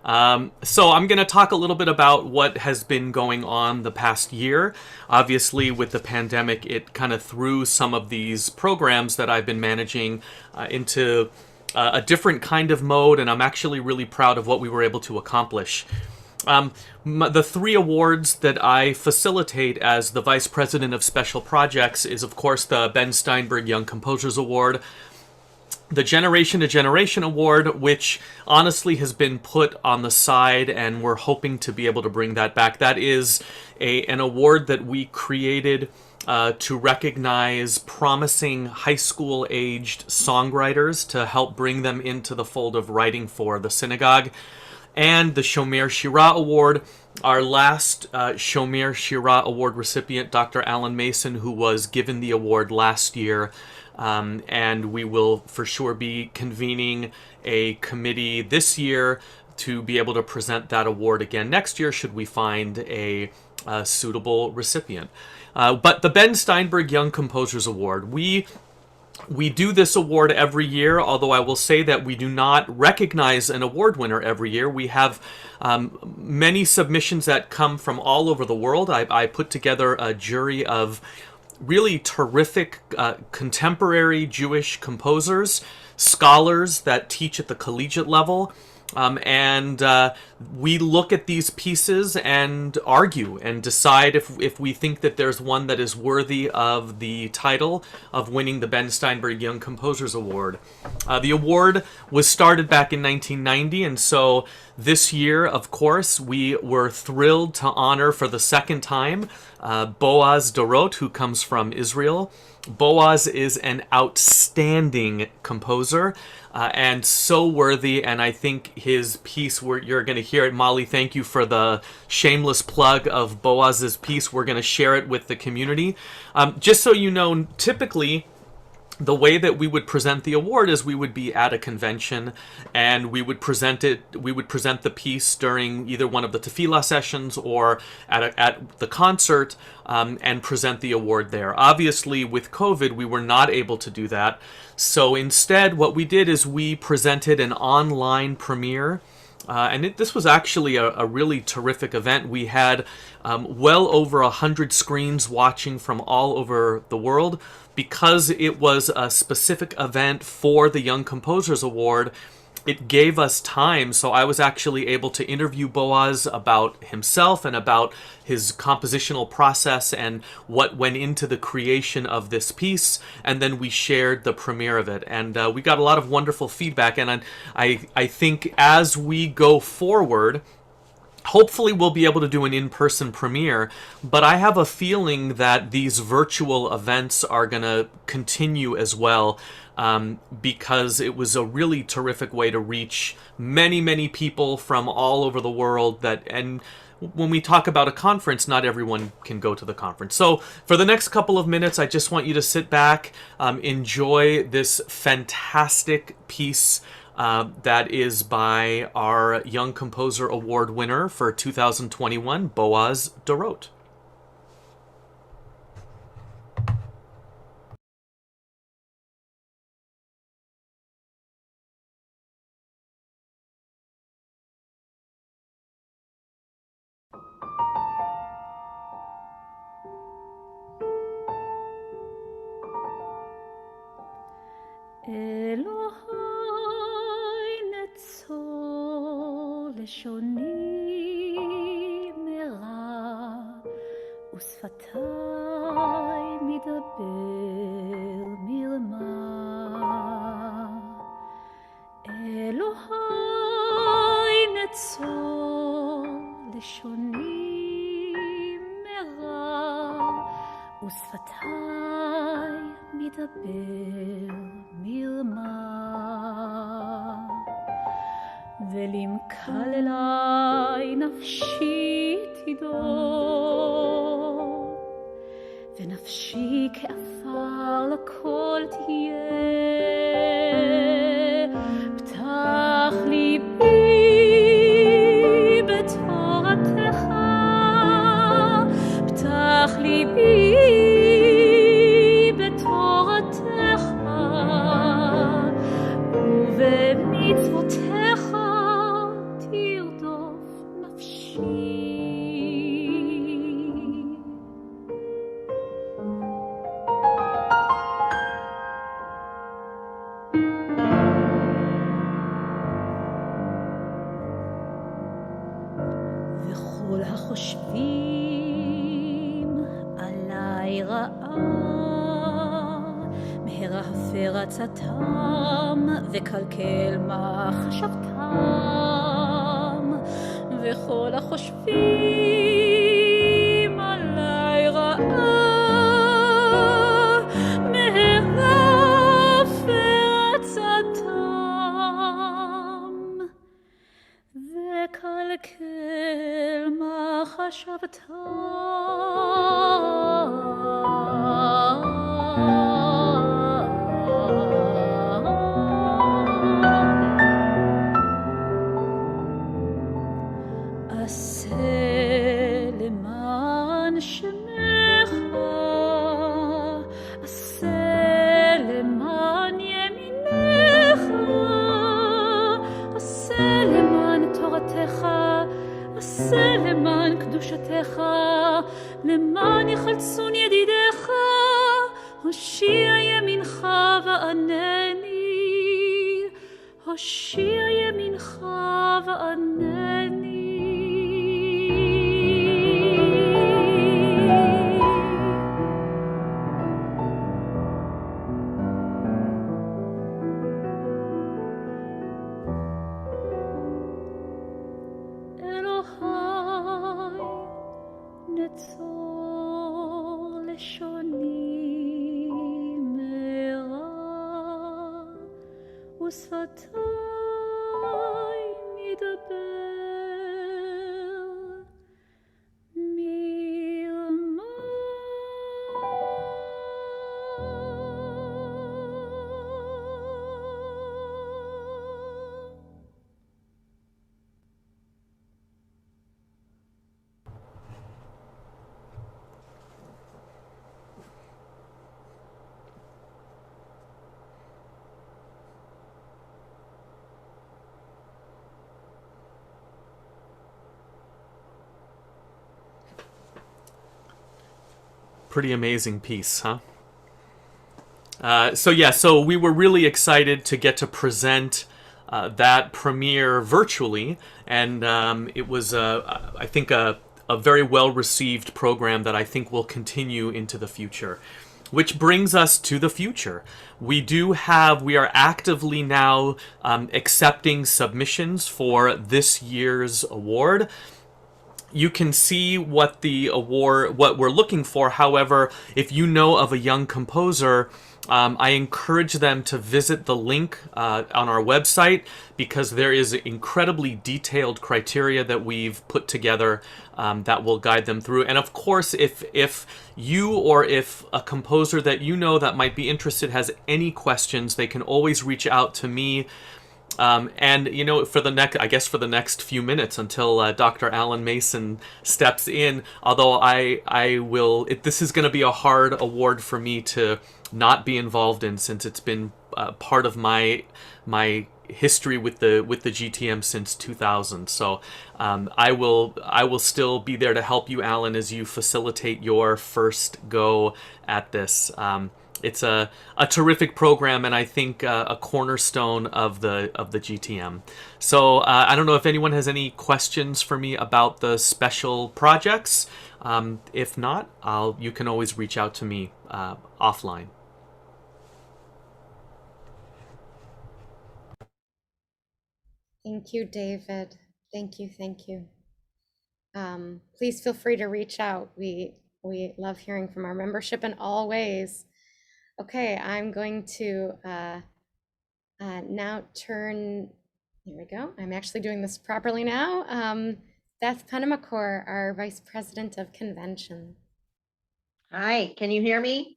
So I'm going to talk a little bit about what has been going on the past year. Obviously, with the pandemic, it kind of threw some of these programs that I've been managing into a different kind of mode, and I'm actually really proud of what we were able to accomplish. The 3 awards that I facilitate as the Vice President of Special Projects is, of course, the Ben Steinberg Young Composers Award, the Generation to Generation Award, which honestly has been put on the side, and we're hoping to be able to bring that back. That is an award that we created to recognize promising high school aged songwriters to help bring them into the fold of writing for the synagogue. And the Shomer Shira Award, our last Shomer Shira Award recipient, Dr. Alan Mason, who was given the award last year. And we will for sure be convening a committee this year to be able to present that award again next year should we find a suitable recipient. But the Ben Steinberg Young Composers Award, we do this award every year, although I will say that we do not recognize an award winner every year. We have many submissions that come from all over the world. I put together a jury of really terrific contemporary Jewish composers, scholars that teach at the collegiate level, and we look at these pieces and argue and decide if we think that there's one that is worthy of the title of winning the Ben Steinberg Young Composers Award. The award was started back in 1990, and so this year, of course, we were thrilled to honor for the second time Boaz Dorot, who comes from Israel. Boaz is an outstanding composer and so worthy, and I think his piece, you're going to hear it. Molly, thank you for the shameless plug of Boaz's piece. We're going to share it with the community. Just so you know, typically, the way that we would present the award is we would be at a convention and we would present the piece during either one of the tefillah sessions or at the concert and present the award there. Obviously, with COVID, we were not able to do that. So instead, what we did is we presented an online premiere. This was actually a really terrific event. We had well over 100 screens watching from all over the world. Because it was a specific event for the Young Composers Award, it gave us time. So I was actually able to interview Boaz about himself and about his compositional process and what went into the creation of this piece. And then we shared the premiere of it. And we got a lot of wonderful feedback. And I think as we go forward, hopefully we'll be able to do an in-person premiere, but I have a feeling that these virtual events are going to continue as well because it was a really terrific way to reach many, many people from all over the world. And when we talk about a conference, not everyone can go to the conference. So for the next couple of minutes, I just want you to sit back, enjoy this fantastic piece that is by our Young Composer Award winner for 2021, Boaz Dorot. לשוני מרע ושפתיי מדבר מרמה, אלוהי נצור לשוני מרע, ושפתיי מדבר מרמה. ולמקל אליי נפשי תדור, ונפשי כעפר לכל תהיה. פתח ליבי בתורתך, פתח ליבי בתורתך, ובמצוותיך תרדוף נפשי. וכל החושבים עליי רעה, מהרה הפר עצתם וקלקל מחשבתם. וכל החושבים עליי רעה, מהרה הפר עצתם וקלקל מחשבתם. עשה למען שמך, עשה למען ימינך, עשה למען תורתך, עשה למען קדושתך, למען יחלצון ידידיך. הושיע ימינך וענני, הושיע ימינך וענני. נצור לשוני מרע, ושפתיי מדבר מרמה. Pretty amazing piece, huh? So we were really excited to get to present that premiere virtually, and it was, I think, a very well-received program that I think will continue into the future. Which brings us to the future. We are actively now accepting submissions for this year's award. You can see what we're looking for. However, if you know of a young composer, I encourage them to visit the link on our website, because there is incredibly detailed criteria that we've put together that will guide them through. And of course, if you or if a composer that you know that might be interested has any questions, they can always reach out to me. And for the next few minutes until Dr. Alan Mason steps in, although this is going to be a hard award for me to not be involved in, since it's been part of my history with the GTM since 2000. So I will still be there to help you, Alan, as you facilitate your first go at this. It's a terrific program, and I think a cornerstone of the GTM. So I don't know if anyone has any questions for me about the special projects. If not, you can always reach out to me offline. Thank you, David. Thank you, thank you. Please feel free to reach out. We love hearing from our membership in all ways. Okay, I'm going to now turn, there we go. I'm actually doing this properly now. Beth Penamacore, our Vice President of Convention. Hi, can you hear me?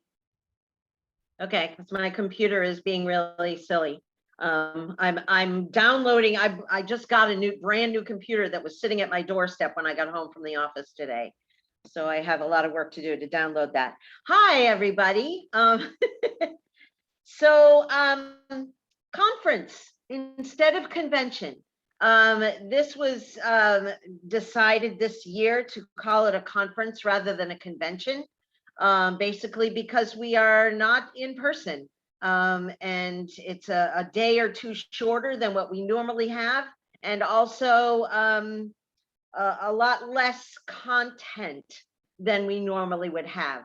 Okay, because my computer is being really silly. I'm downloading. I just got a brand new computer that was sitting at my doorstep when I got home from the office today. So I have a lot of work to do to download that. Hi, everybody. Conference instead of convention. This was decided this year to call it a conference rather than a convention, basically because we are not in person. And it's a day or two shorter than what we normally have, and also a lot less content than we normally would have.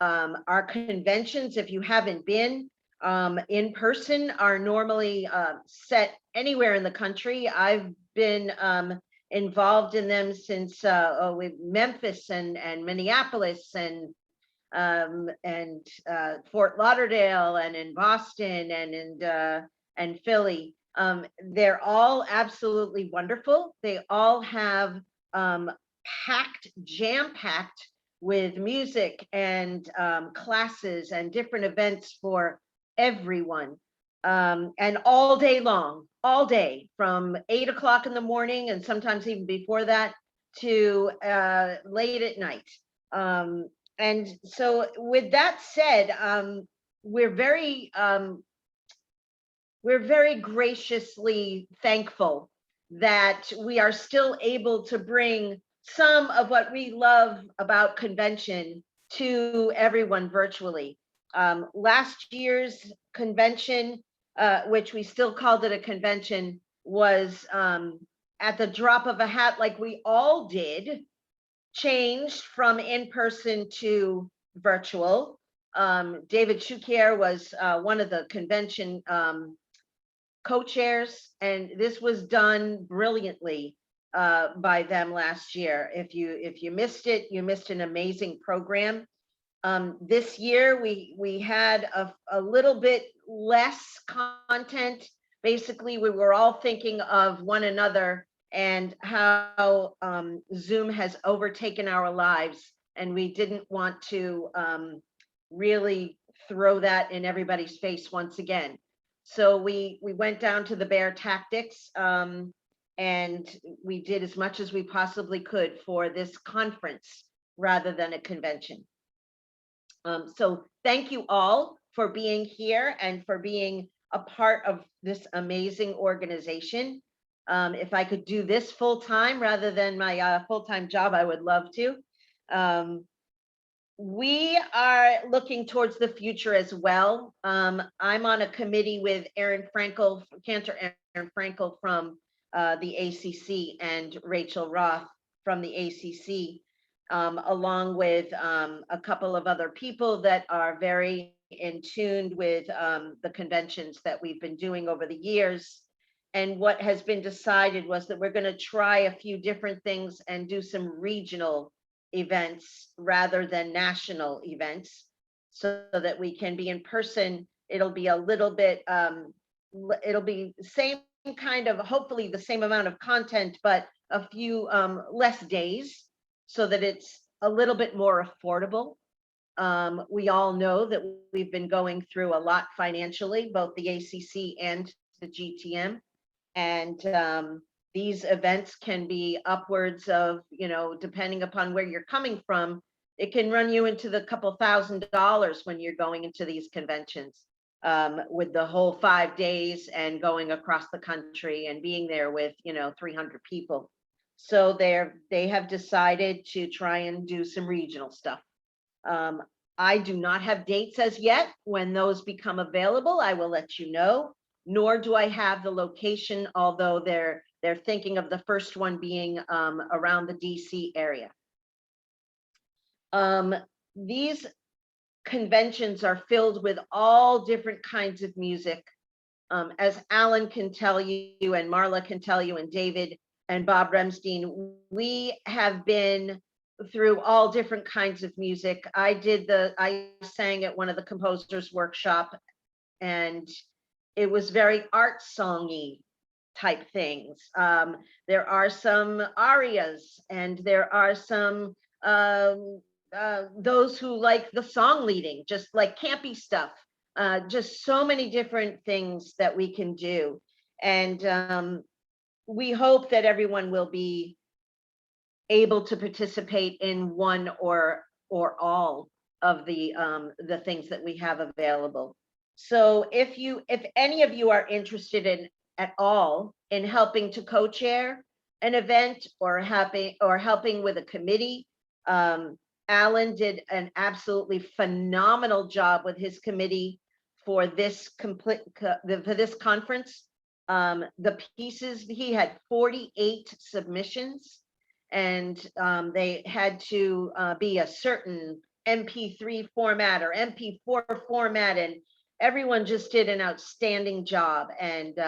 Our conventions, if you haven't been in person, are normally set anywhere in the country. I've been involved in them since with Memphis and Minneapolis and Fort Lauderdale and in Boston and Philly. They're all absolutely wonderful. They all have jam-packed with music and classes and different events for everyone, and all day long, all day from 8 o'clock in the morning and sometimes even before that to late at night. And so with that said, we're very graciously thankful that we are still able to bring some of what we love about convention to everyone virtually. Last year's convention, which we still called it a convention, was at the drop of a hat, like we all did, changed from in-person to virtual. David Shukier was one of the convention co-chairs, and this was done brilliantly by them last year. If you missed it, you missed an amazing program. This year we had a little bit less content. Basically, we were all thinking of one another and how Zoom has overtaken our lives, and we didn't want to really throw that in everybody's face once again. So we went down to the bare tactics, and we did as much as we possibly could for this conference rather than a convention. So thank you all for being here and for being a part of this amazing organization. If I could do this full time rather than my full-time job, I would love to. We are looking towards the future as well. I'm on a committee with Cantor Aaron Frankel from the ACC and Rachel Roth from the ACC, along with a couple of other people that are very in tune with the conventions that we've been doing over the years. And what has been decided was that we're going to try a few different things and do some regional events rather than national events, so that we can be in person. It'll be a little bit, it'll be same kind of, hopefully the same amount of content, but a few less days, so that it's a little bit more affordable. We all know that we've been going through a lot financially, both the ACC and the GTM. And these events can be upwards of, depending upon where you're coming from, it can run you into the couple $1,000s when you're going into these conventions, with the whole 5 days and going across the country and being there with 300 people. So they have decided to try and do some regional stuff. I do not have dates as yet. When those become available, I will let you know. Nor do I have the location, although they're thinking of the first one being around the DC area. These conventions are filled with all different kinds of music. As Alan can tell you, and Marla can tell you, and David and Bob Remstein, we have been through all different kinds of music. I sang at one of the composers' workshop, and it was very art songy type things. There are some arias, and there are some those who like the song leading, just like campy stuff. Just so many different things that we can do. And we hope that everyone will be able to participate in one or all of the things that we have available. So if any of you are interested in at all in helping to co-chair an event or helping with a committee, Alan did an absolutely phenomenal job with his committee for this conference. The pieces, he had 48 submissions, and they had to be a certain MP3 format or MP4 format, and everyone just did an outstanding job. And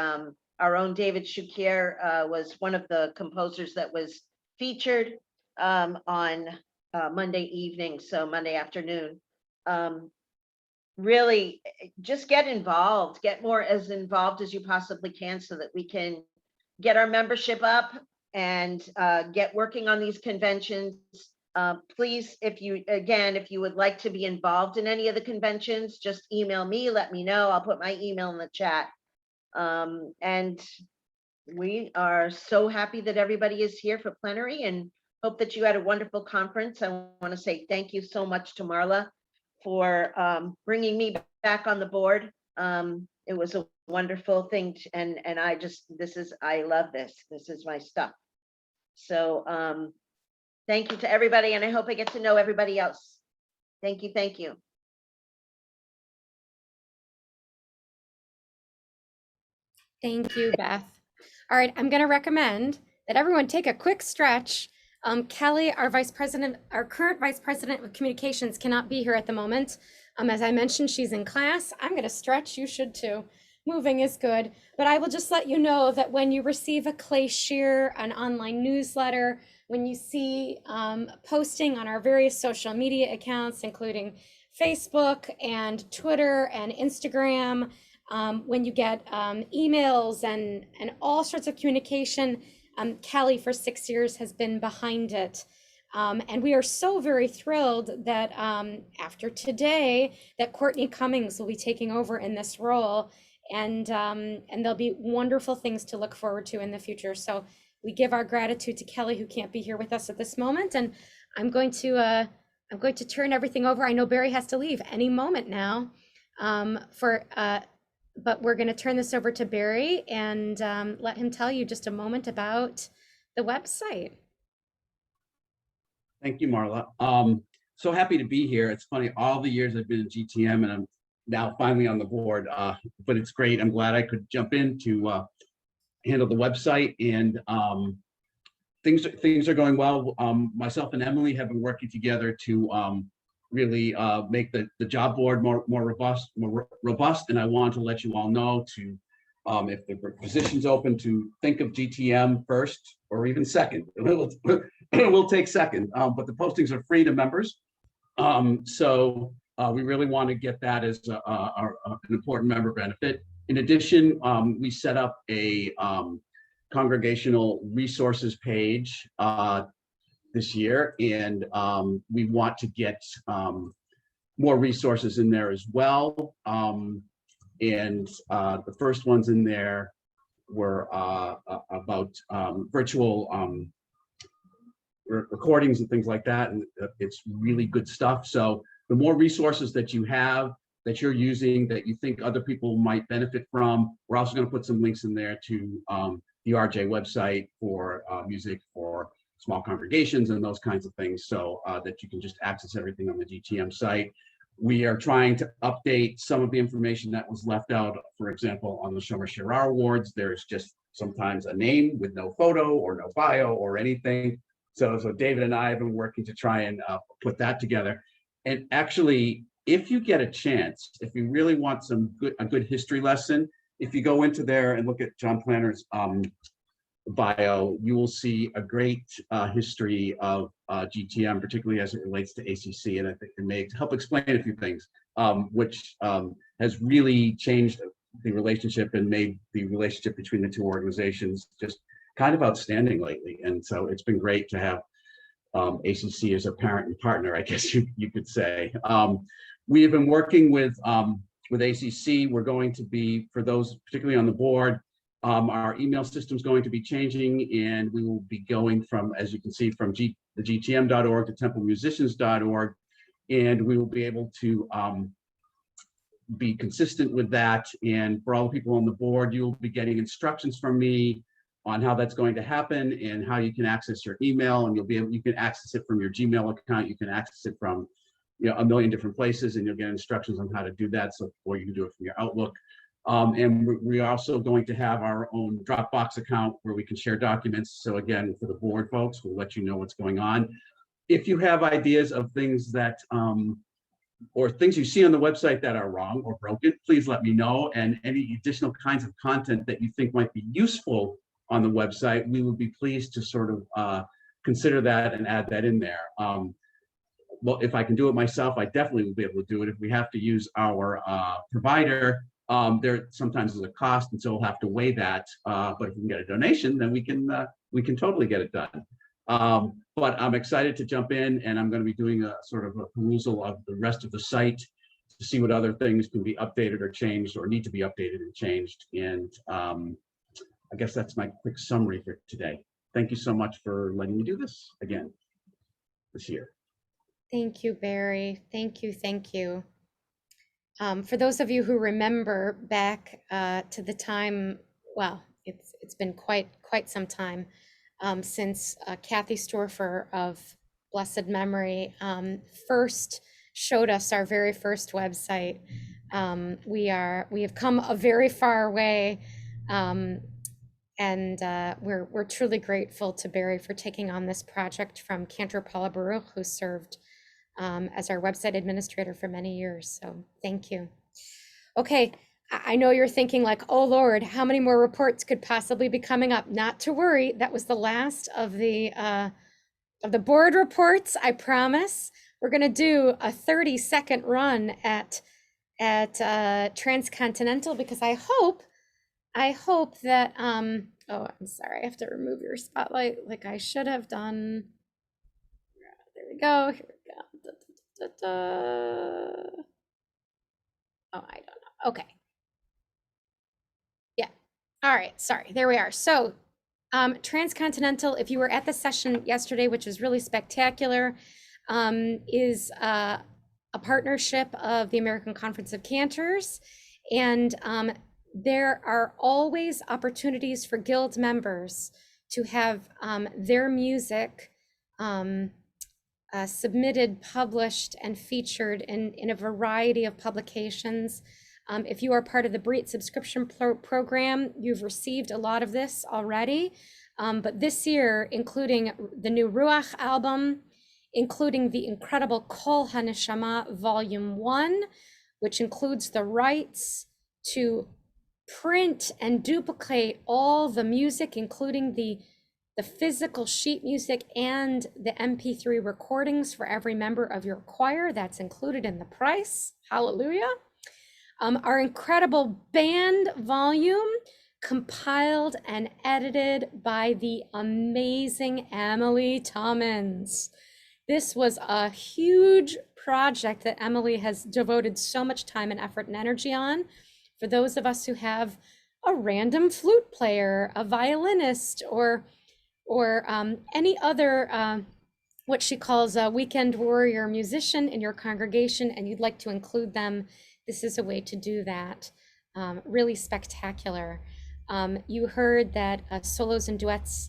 our own David Shukir was one of the composers that was featured on Monday evening, so Monday afternoon. Really just get involved, get more as involved as you possibly can so that we can get our membership up and get working on these conventions. Please, if you would like to be involved in any of the conventions, just email me, let me know. I'll put my email in the chat. And we are so happy that everybody is here for Plenary, and hope that you had a wonderful conference. I want to say thank you so much to Marla for bringing me back on the board. It was a wonderful thing, and I love this. This is my stuff. So thank you to everybody, and I hope I get to know everybody else. Thank you, thank you. Thank you, Beth. All right, I'm going to recommend that everyone take a quick stretch. Kelly, our current vice president of communications, cannot be here at the moment. As I mentioned, she's in class. I'm going to stretch. You should too. Moving is good. But I will just let you know that when you receive a Clay Shear, an online newsletter, when you see posting on our various social media accounts, including Facebook and Twitter and Instagram, when you get emails and all sorts of communication, Kelly for 6 years has been behind it. And we are so very thrilled that after today, that Courtney Cummings will be taking over in this role, and there'll be wonderful things to look forward to in the future. So we give our gratitude to Kelly, who can't be here with us at this moment, and I'm going to turn everything over. I know Barry has to leave any moment now, but we're going to turn this over to Barry and let him tell you just a moment about the website. Thank you, Marla. So happy to be here. It's funny, all the years I've been in GTM, and I'm now finally on the board, but it's great. I'm glad I could jump in to handle the website, and things are going well. Myself and Emily have been working together to really make the job board more robust. And I want to let you all know to, if the position's open, to think of GTM first or even second. We'll take second, but the postings are free to members. So we really want to get that as an important member benefit. In addition, we set up a congregational resources page this year, and we want to get more resources in there as well. And the first ones in there were about virtual recordings and things like that, and it's really good stuff. So the more resources that you have, that you're using, that you think other people might benefit from, we're also going to put some links in there to the RJ website for music for small congregations and those kinds of things, so that you can just access everything on the GTM site. We are trying to update some of the information that was left out. For example, on the Shomer Shirar Awards, there's just sometimes a name with no photo or no bio or anything. So David and I have been working to try and put that together. And actually, if you get a chance, if you really want a good history lesson, if you go into there and look at John Planner's bio, you will see a great history of GTM, particularly as it relates to ACC, and I think it may help explain a few things, which has really changed the relationship and made the relationship between the two organizations just kind of outstanding lately. And so it's been great to have ACC as a parent and partner, I guess you could say. We have been working with ACC. We're going to be, for those particularly on the board, our email system is going to be changing, and we will be going from, as you can see, from the gtm.org to templemusicians.org, and we will be able to be consistent with that. And for all the people on the board, you'll be getting instructions from me on how that's going to happen and how you can access your email, and you can access it from your Gmail account. You can access it from a million different places, and you'll get instructions on how to do that. So, or you can do it from your Outlook. And we're also going to have our own Dropbox account where we can share documents. So again, for the board folks, we'll let you know what's going on. If you have ideas of things that or things you see on the website that are wrong or broken, please let me know. And any additional kinds of content that you think might be useful on the website, we would be pleased to sort of consider that and add that in there. Well, if I can do it myself, I definitely will be able to do it. If we have to use our provider, there sometimes is a cost, and so we'll have to weigh that. But if we can get a donation, then we can totally get it done. But I'm excited to jump in, and I'm going to be doing a sort of a perusal of the rest of the site to see what other things can be updated or changed or need to be updated and changed. And I guess that's my quick summary for today. Thank you so much for letting me do this again this year. Thank you, Barry. Thank you. Thank you. For those of you who remember back to the time, well, it's been quite some time since Kathy Storfer of blessed memory first showed us our very first website. We have come a very far way, and we're truly grateful to Barry for taking on this project from Cantor Paula Baruch, who served as our website administrator for many years. So thank you. Okay, I know you're thinking like, oh Lord, how many more reports could possibly be coming up? Not to worry, that was the last of the board reports. I promise. We're gonna do a 30-second run at Transcontinental, because I hope that oh, I'm sorry, I have to remove your spotlight like I should have done. There we go. Here we go. Oh, I don't know. Okay. Yeah. All right. Sorry. There we are. So Transcontinental, if you were at the session yesterday, which was really spectacular, is a partnership of the American Conference of Cantors. And there are always opportunities for Guild members to have their music submitted, published, and featured in a variety of publications. If you are part of the BREAT subscription program, you've received a lot of this already. But this year, including the new Ruach album, including the incredible Kol HaNeshama Volume 1, which includes the rights to print and duplicate all the music, including the physical sheet music and the MP3 recordings for every member of your choir. That's included in the price. Hallelujah. Our incredible band volume, compiled and edited by the amazing Emily Tommins. This was a huge project that Emily has devoted so much time and effort and energy on. For those of us who have a random flute player, a violinist, or any other, what she calls a weekend warrior musician in your congregation, and you'd like to include them, this is a way to do that. Really spectacular. You heard that Solos and Duets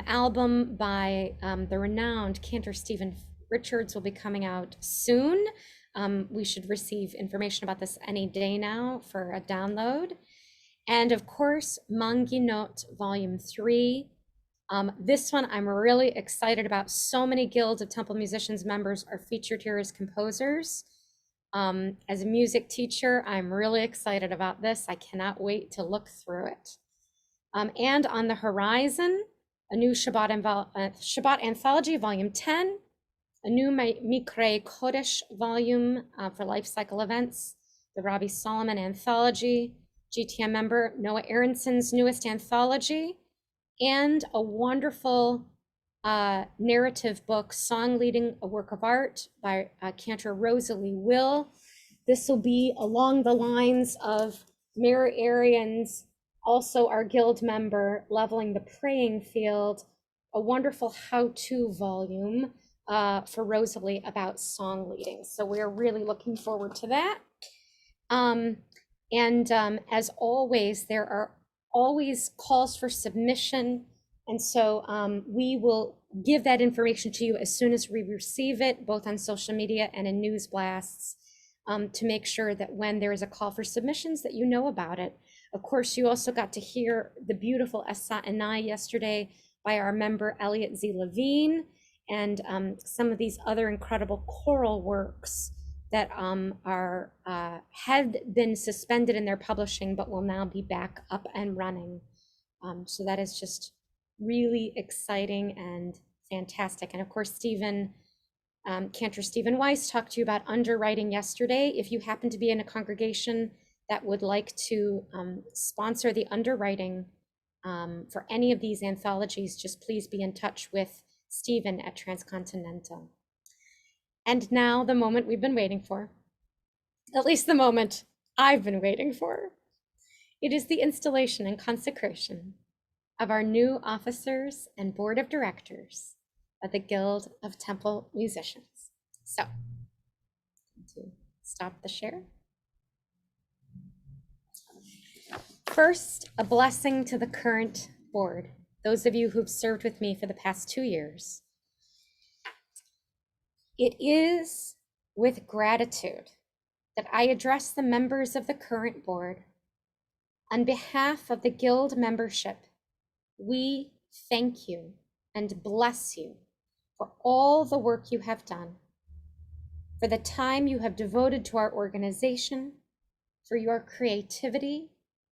album by the renowned Cantor Stephen Richards will be coming out soon. We should receive information about this any day now for a download. And of course, Manginot Volume 3, This one I'm really excited about. So many Guild of Temple Musicians members are featured here as composers. As a music teacher, I'm really excited about this. I cannot wait to look through it. And on the horizon, a new Shabbat Anthology, Volume 10, a new Mikre Kodesh volume for life cycle events, the Rabbi Solomon Anthology, GTM member Noah Aronson's newest anthology, and a wonderful narrative book, Song Leading a Work of Art by Cantor Rosalie Will. This will be along the lines of Mary Arians, also our Guild member, Leveling the Praying Field, a wonderful how-to volume for Rosalie about song leading. So we're really looking forward to that. As always, there are always calls for submission. And so we will give that information to you as soon as we receive it, both on social media and in news blasts, to make sure that when there is a call for submissions that you know about it. Of course, you also got to hear the beautiful Essa Anai yesterday by our member Elliot Z. Levine, and some of these other incredible choral works that had been suspended in their publishing, but will now be back up and running. So that is just really exciting and fantastic. And of course, Cantor Stephen Weiss talked to you about underwriting yesterday. If you happen to be in a congregation that would like to sponsor the underwriting for any of these anthologies, just please be in touch with Stephen at Transcontinental. And now the moment we've been waiting for, at least the moment I've been waiting for. It is the installation and consecration of our new officers and board of directors of the Guild of Temple Musicians. So, to stop the share. First, a blessing to the current board, those of you who've served with me for the past 2 years. It is with gratitude that I address the members of the current board. On behalf of the Guild membership, we thank you and bless you for all the work you have done, for the time you have devoted to our organization, for your creativity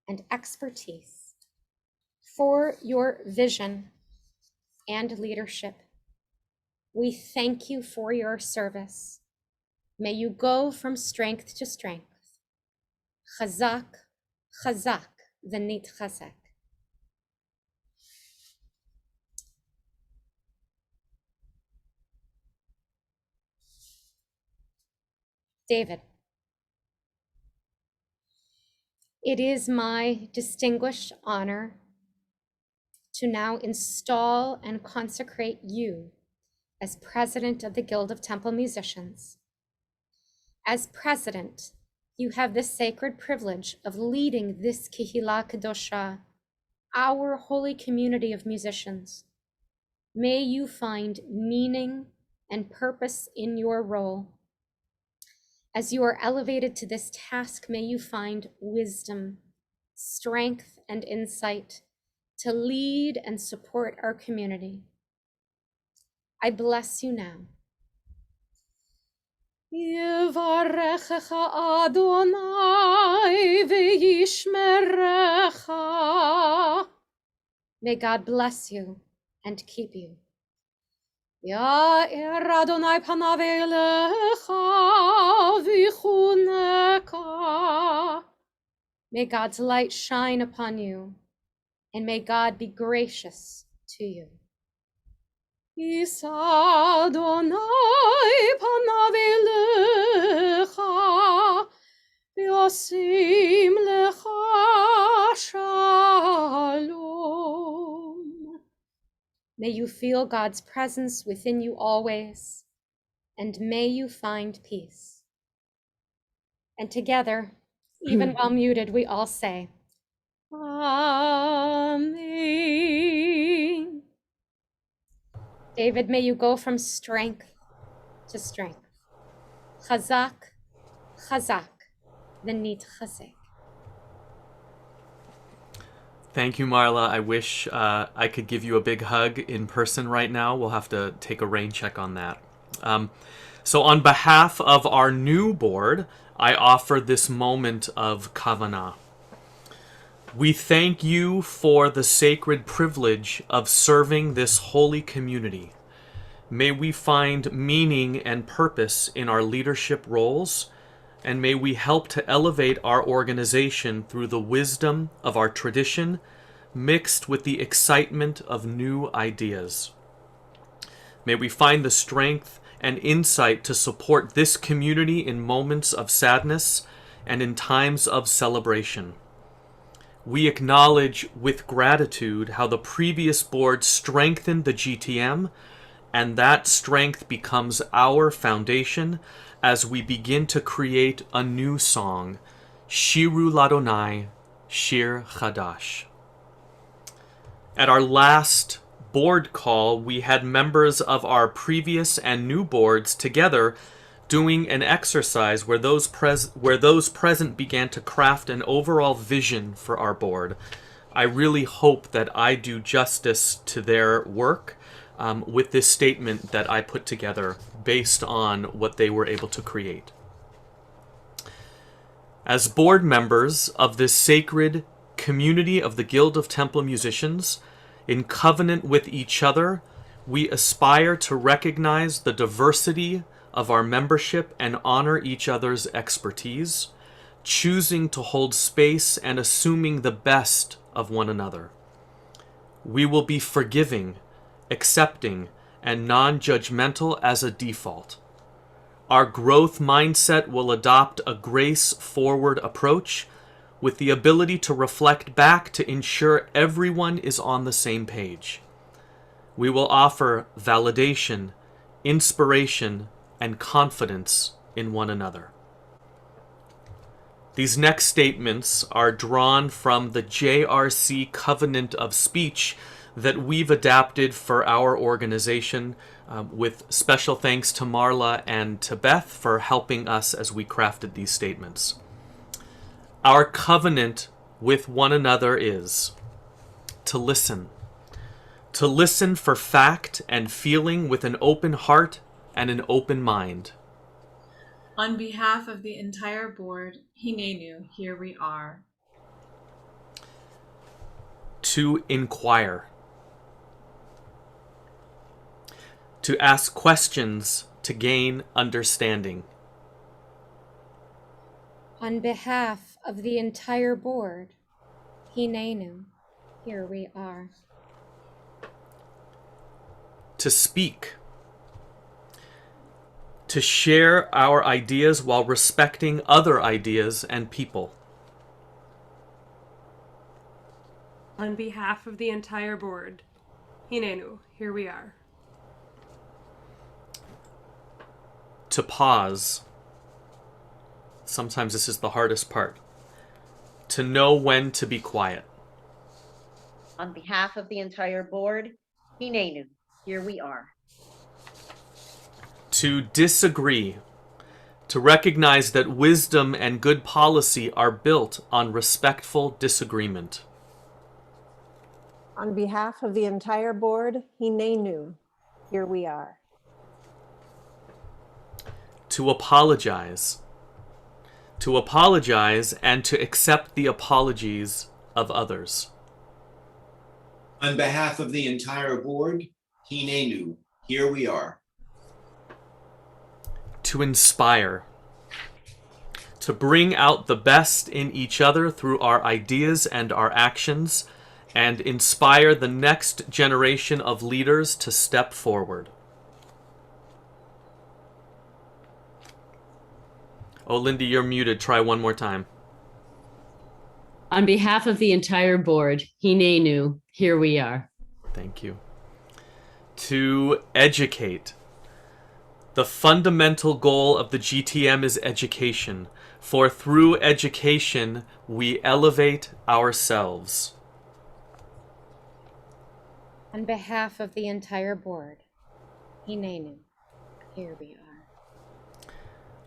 and expertise, for your vision and leadership. We thank you for your service. May you go from strength to strength. Chazak, chazak, v'nit chazak. David, it is my distinguished honor to now install and consecrate you as president of the Guild of Temple Musicians. As president, you have the sacred privilege of leading this Kehila Kadosha, our holy community of musicians. May you find meaning and purpose in your role. As you are elevated to this task, may you find wisdom, strength, and insight to lead and support our community. I bless you now. Yevarechecha Adonai v'yishmerecha. May God bless you and keep you. Ya'er Adonai panav elecha v'chuneka. May God's light shine upon you, and may God be gracious to you. Yisa Adonai panav elecha v'yosim lecha shalom. May you feel God's presence within you always, and may you find peace. And together, even while muted, we all say, Amen. David, may you go from strength to strength. Chazak, chazak, v'nit chazek. Thank you, Marla. I wish I could give you a big hug in person right now. We'll have to take a rain check on that. So on behalf of our new board, I offer this moment of kavanah. We thank you for the sacred privilege of serving this holy community. May we find meaning and purpose in our leadership roles, and may we help to elevate our organization through the wisdom of our tradition, mixed with the excitement of new ideas. May we find the strength and insight to support this community in moments of sadness and in times of celebration. We acknowledge with gratitude how the previous board strengthened the GTM, and that strength becomes our foundation as we begin to create a new song, Shiru Ladonai, Shir Chadash. At our last board call, we had members of our previous and new boards together doing an exercise where those present began to craft an overall vision for our board. I really hope that I do justice to their work with this statement that I put together based on what they were able to create. As board members of this sacred community of the Guild of Temple Musicians, in covenant with each other, we aspire to recognize the diversity of our membership and honor each other's expertise, choosing to hold space and assuming the best of one another. We will be forgiving, accepting, and non-judgmental as a default. Our growth mindset will adopt a grace-forward approach with the ability to reflect back to ensure everyone is on the same page. We will offer validation, inspiration, and confidence in one another. These next statements are drawn from the JRC Covenant of Speech that we've adapted for our organization, with special thanks to Marla and to Beth for helping us as we crafted these statements. Our covenant with one another is to listen for fact and feeling with an open heart and an open mind. On behalf of the entire board, Hinenu, here we are. To inquire. To ask questions to gain understanding. On behalf of the entire board, Hinenu, here we are. To speak. To share our ideas while respecting other ideas and people. On behalf of the entire board, Hinenu, here we are. To pause. Sometimes this is the hardest part. To know when to be quiet. On behalf of the entire board, Hinenu, here we are. To disagree. To recognize that wisdom and good policy are built on respectful disagreement. On behalf of the entire board, Hinenu, here we are. To apologize. To apologize and to accept the apologies of others. On behalf of the entire board, Hinenu, here we are. To inspire. To bring out the best in each other through our ideas and our actions, and inspire the next generation of leaders to step forward. Oh, Lindy, you're muted. Try one more time. On behalf of the entire board, Hinenu, here we are. Thank you. To educate. The fundamental goal of the GTM is education, for through education, we elevate ourselves. On behalf of the entire board, Hinenu, here we are.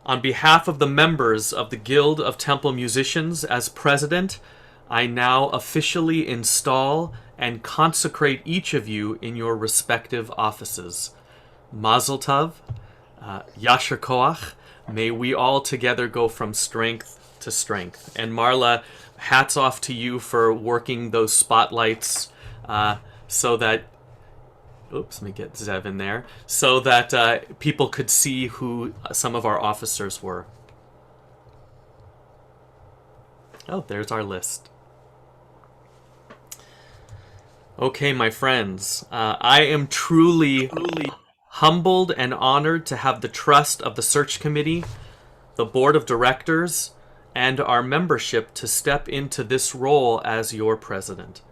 On behalf of the members of the Guild of Temple Musicians, as president, I now officially install and consecrate each of you in your respective offices. Mazel tov, Yasher Koach. May we all together go from strength to strength. And Marla, hats off to you for working those spotlights so that, oops, let me get Zev in there, so that people could see who some of our officers were. Oh, there's our list. Okay, my friends, I am truly humbled and honored to have the trust of the search committee, the board of directors, and our membership to step into this role as your president.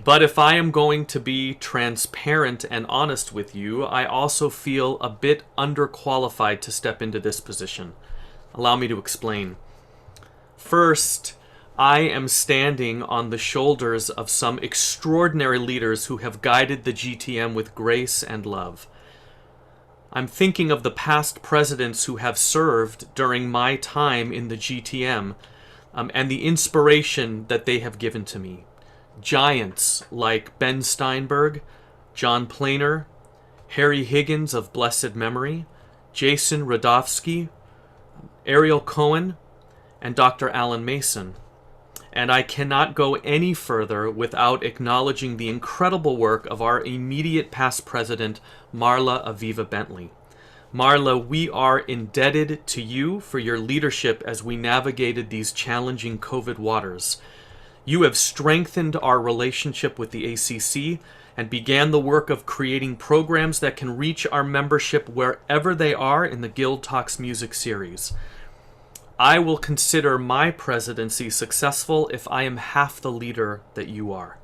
But if I am going to be transparent and honest with you, I also feel a bit underqualified to step into this position. Allow me to explain. First, I am standing on the shoulders of some extraordinary leaders who have guided the GTM with grace and love. I'm thinking of the past presidents who have served during my time in the GTM and the inspiration that they have given to me. Giants like Ben Steinberg, John Planer, Harry Higgins of blessed memory, Jason Radofsky, Ariel Cohen, and Dr. Alan Mason. And I cannot go any further without acknowledging the incredible work of our immediate past president, Marla Aviva Bentley. Marla, we are indebted to you for your leadership as we navigated these challenging COVID waters. You have strengthened our relationship with the ACC and began the work of creating programs that can reach our membership wherever they are in the Guild Talks Music series. I will consider my presidency successful if I am half the leader that you are.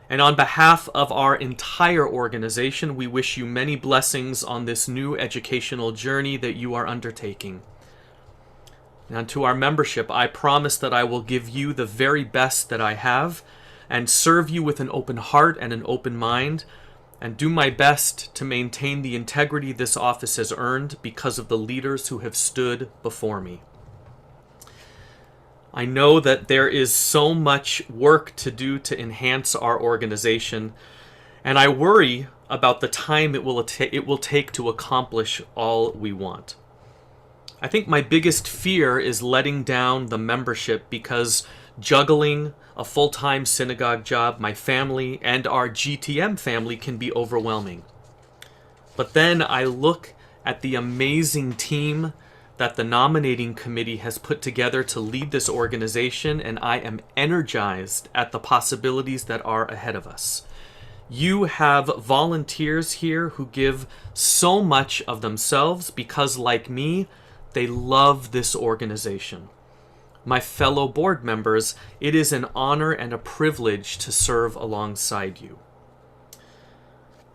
And on behalf of our entire organization, we wish you many blessings on this new educational journey that you are undertaking. And to our membership, I promise that I will give you the very best that I have and serve you with an open heart and an open mind, and do my best to maintain the integrity this office has earned because of the leaders who have stood before me. I know that there is so much work to do to enhance our organization, and I worry about the time it will take to accomplish all we want. I think my biggest fear is letting down the membership because juggling a full-time synagogue job, my family, and our GTM family can be overwhelming. But then I look at the amazing team that the nominating committee has put together to lead this organization, and I am energized at the possibilities that are ahead of us. You have volunteers here who give so much of themselves because, like me, they love this organization. My fellow board members, it is an honor and a privilege to serve alongside you.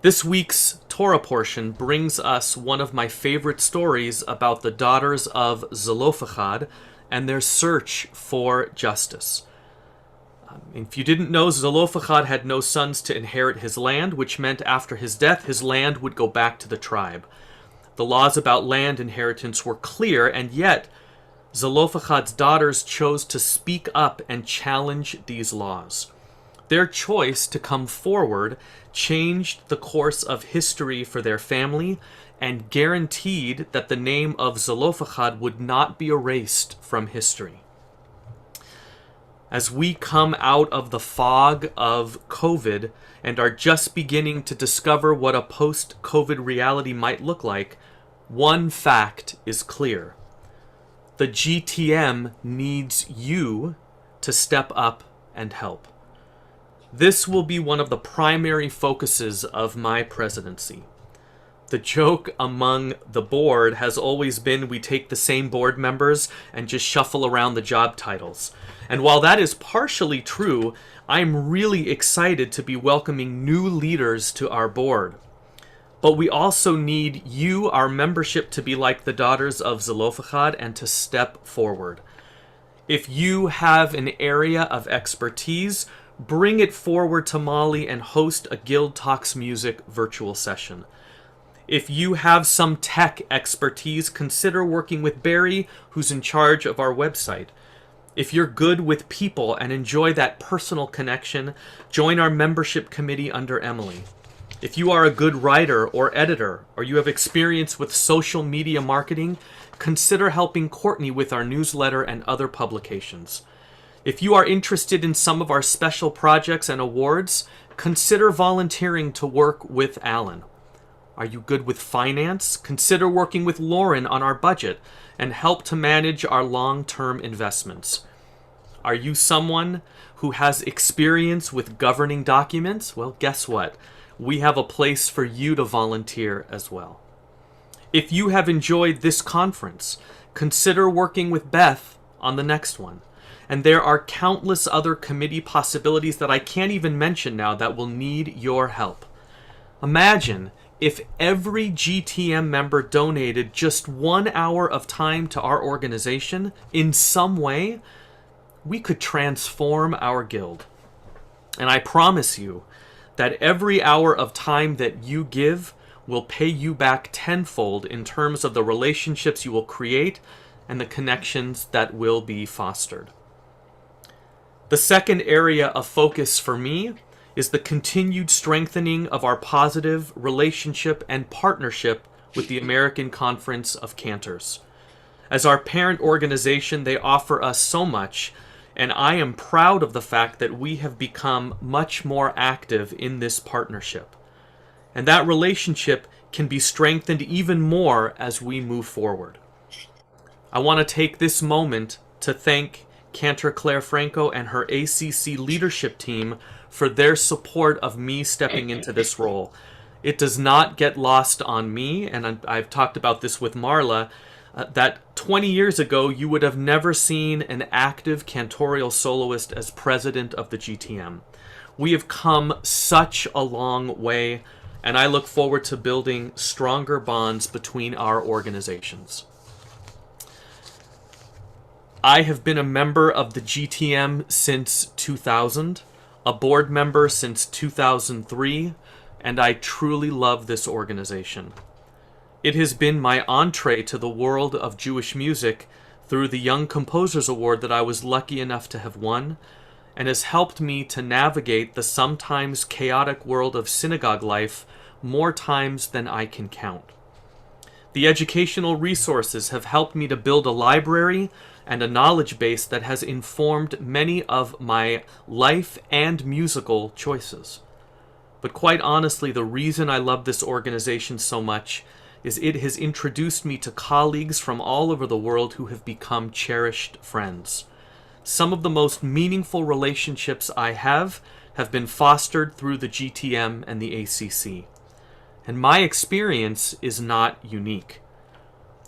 This week's Torah portion brings us one of my favorite stories about the daughters of Zelophehad and their search for justice. If you didn't know, Zelophehad had no sons to inherit his land, which meant after his death, his land would go back to the tribe. The laws about land inheritance were clear, and yet Zelophehad's daughters chose to speak up and challenge these laws. Their choice to come forward changed the course of history for their family and guaranteed that the name of Zelophehad would not be erased from history. As we come out of the fog of COVID and are just beginning to discover what a post-COVID reality might look like, one fact is clear. The GTM needs you to step up and help. This will be one of the primary focuses of my presidency. The joke among the board has always been we take the same board members and just shuffle around the job titles. And while that is partially true, I'm really excited to be welcoming new leaders to our board. But we also need you, our membership, to be like the daughters of Zelophehad and to step forward. If you have an area of expertise, bring it forward to Mali and host a Guild Talks Music virtual session. If you have some tech expertise, consider working with Barry, who's in charge of our website. If you're good with people and enjoy that personal connection, join our membership committee under Emily. If you are a good writer or editor, or you have experience with social media marketing, consider helping Courtney with our newsletter and other publications. If you are interested in some of our special projects and awards, consider volunteering to work with Alan. Are you good with finance? Consider working with Lauren on our budget and help to manage our long-term investments. Are you someone who has experience with governing documents? Well, guess what? We have a place for you to volunteer as well. If you have enjoyed this conference, consider working with Beth on the next one. And there are countless other committee possibilities that I can't even mention now that will need your help. Imagine if every GTM member donated just 1 hour of time to our organization in some way, we could transform our guild. And I promise you that every hour of time that you give will pay you back tenfold in terms of the relationships you will create and the connections that will be fostered. The second area of focus for me is the continued strengthening of our positive relationship and partnership with the American Conference of Cantors. As our parent organization, they offer us so much, and I am proud of the fact that we have become much more active in this partnership. And that relationship can be strengthened even more as we move forward. I want to take this moment to thank Cantor Claire Franco and her ACC leadership team for their support of me stepping into this role. It does not get lost on me, and I've talked about this with Marla, that 20 years ago you would have never seen an active cantorial soloist as president of the GTM. We have come such a long way, and I look forward to building stronger bonds between our organizations. I have been a member of the GTM since 2000, a board member since 2003, and I truly love this organization. It has been my entree to the world of Jewish music through the Young Composers Award that I was lucky enough to have won, and has helped me to navigate the sometimes chaotic world of synagogue life more times than I can count. The educational resources have helped me to build a library and a knowledge base that has informed many of my life and musical choices. But quite honestly, the reason I love this organization so much is it has introduced me to colleagues from all over the world who have become cherished friends. Some of the most meaningful relationships I have been fostered through the GTM and the ACC. And my experience is not unique.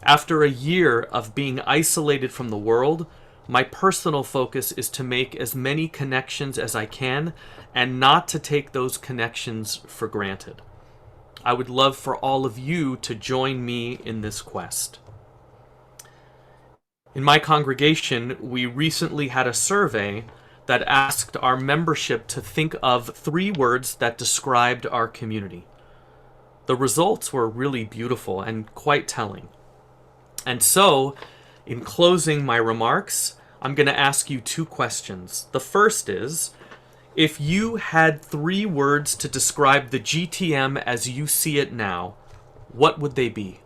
After a year of being isolated from the world, my personal focus is to make as many connections as I can and not to take those connections for granted. I would love for all of you to join me in this quest. In my congregation, we recently had a survey that asked our membership to think of 3 words that described our community. The results were really beautiful and quite telling. And so, in closing my remarks, I'm going to ask you 2 questions. The first is, if you had 3 words to describe the GTM as you see it now, what would they be?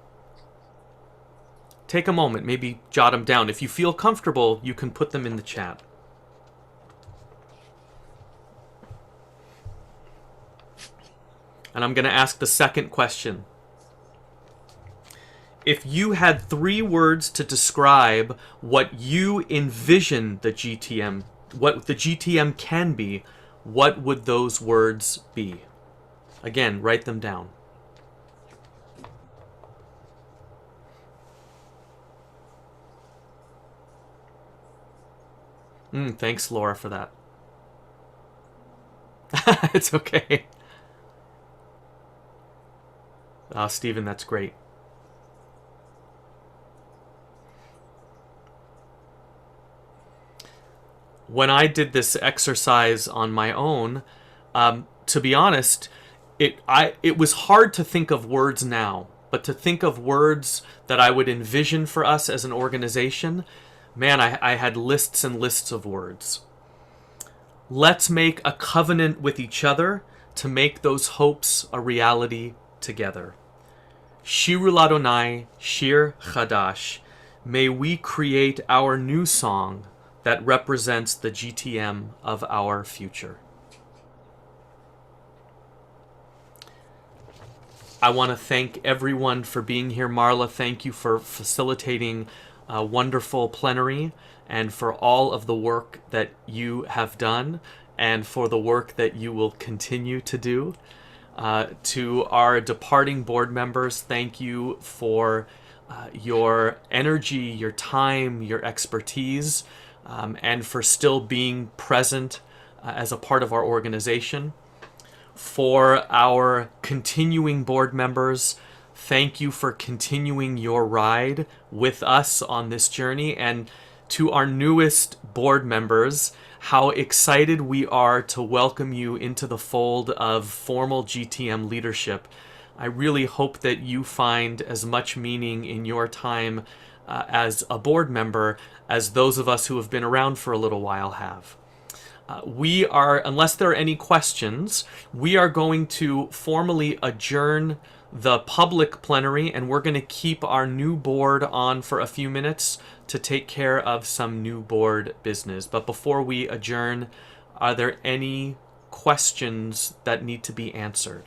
Take a moment, maybe jot them down. If you feel comfortable, you can put them in the chat. And I'm going to ask the second question. If you had 3 words to describe what you envision the GTM, what the GTM can be, what would those words be? Again, write them down. Thanks, Laura, for that. It's okay. Stephen, that's great. When I did this exercise on my own, to be honest, it was hard to think of words now, but to think of words that I would envision for us as an organization, Man, I had lists and lists of words. Let's make a covenant with each other to make those hopes a reality together. Shiru Ladonai, Shir Chadash. May we create our new song that represents the GTM of our future. I want to thank everyone for being here. Marla, thank you for facilitating a wonderful plenary and for all of the work that you have done and for the work that you will continue to do. To our departing board members, thank you for your energy, your time, your expertise, and for still being present as a part of our organization. For our continuing board members, thank you for continuing your ride with us on this journey. And to our newest board members, how excited we are to welcome you into the fold of formal GTM leadership. I really hope that you find as much meaning in your time as a board member as those of us who have been around for a little while have. We are, unless there are any questions, we are going to formally adjourn the public plenary, and we're going to keep our new board on for a few minutes to take care of some new board business. But before we adjourn, are there any questions that need to be answered?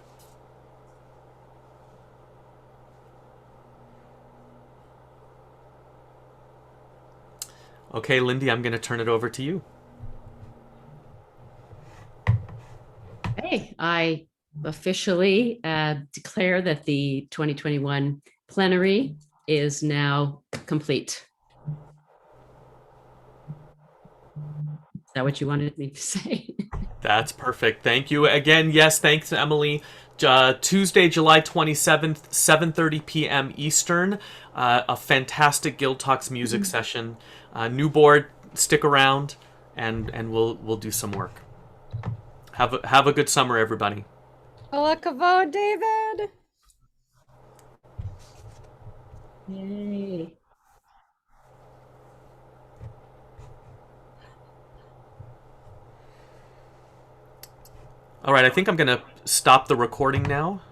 Okay, Lindy, I'm going to turn it over to you. Okay, I officially declare that the 2021 plenary is now complete. Is that what you wanted me to say? That's perfect. Thank you again. Yes, thanks, Emily. Tuesday, July 27th, 7:30 p.m. Eastern. A fantastic Guild Talks music session. New board, stick around, and we'll do some work. Have a good summer, everybody. Kol hakavod, David. Yay. All right, I think I'm going to stop the recording now.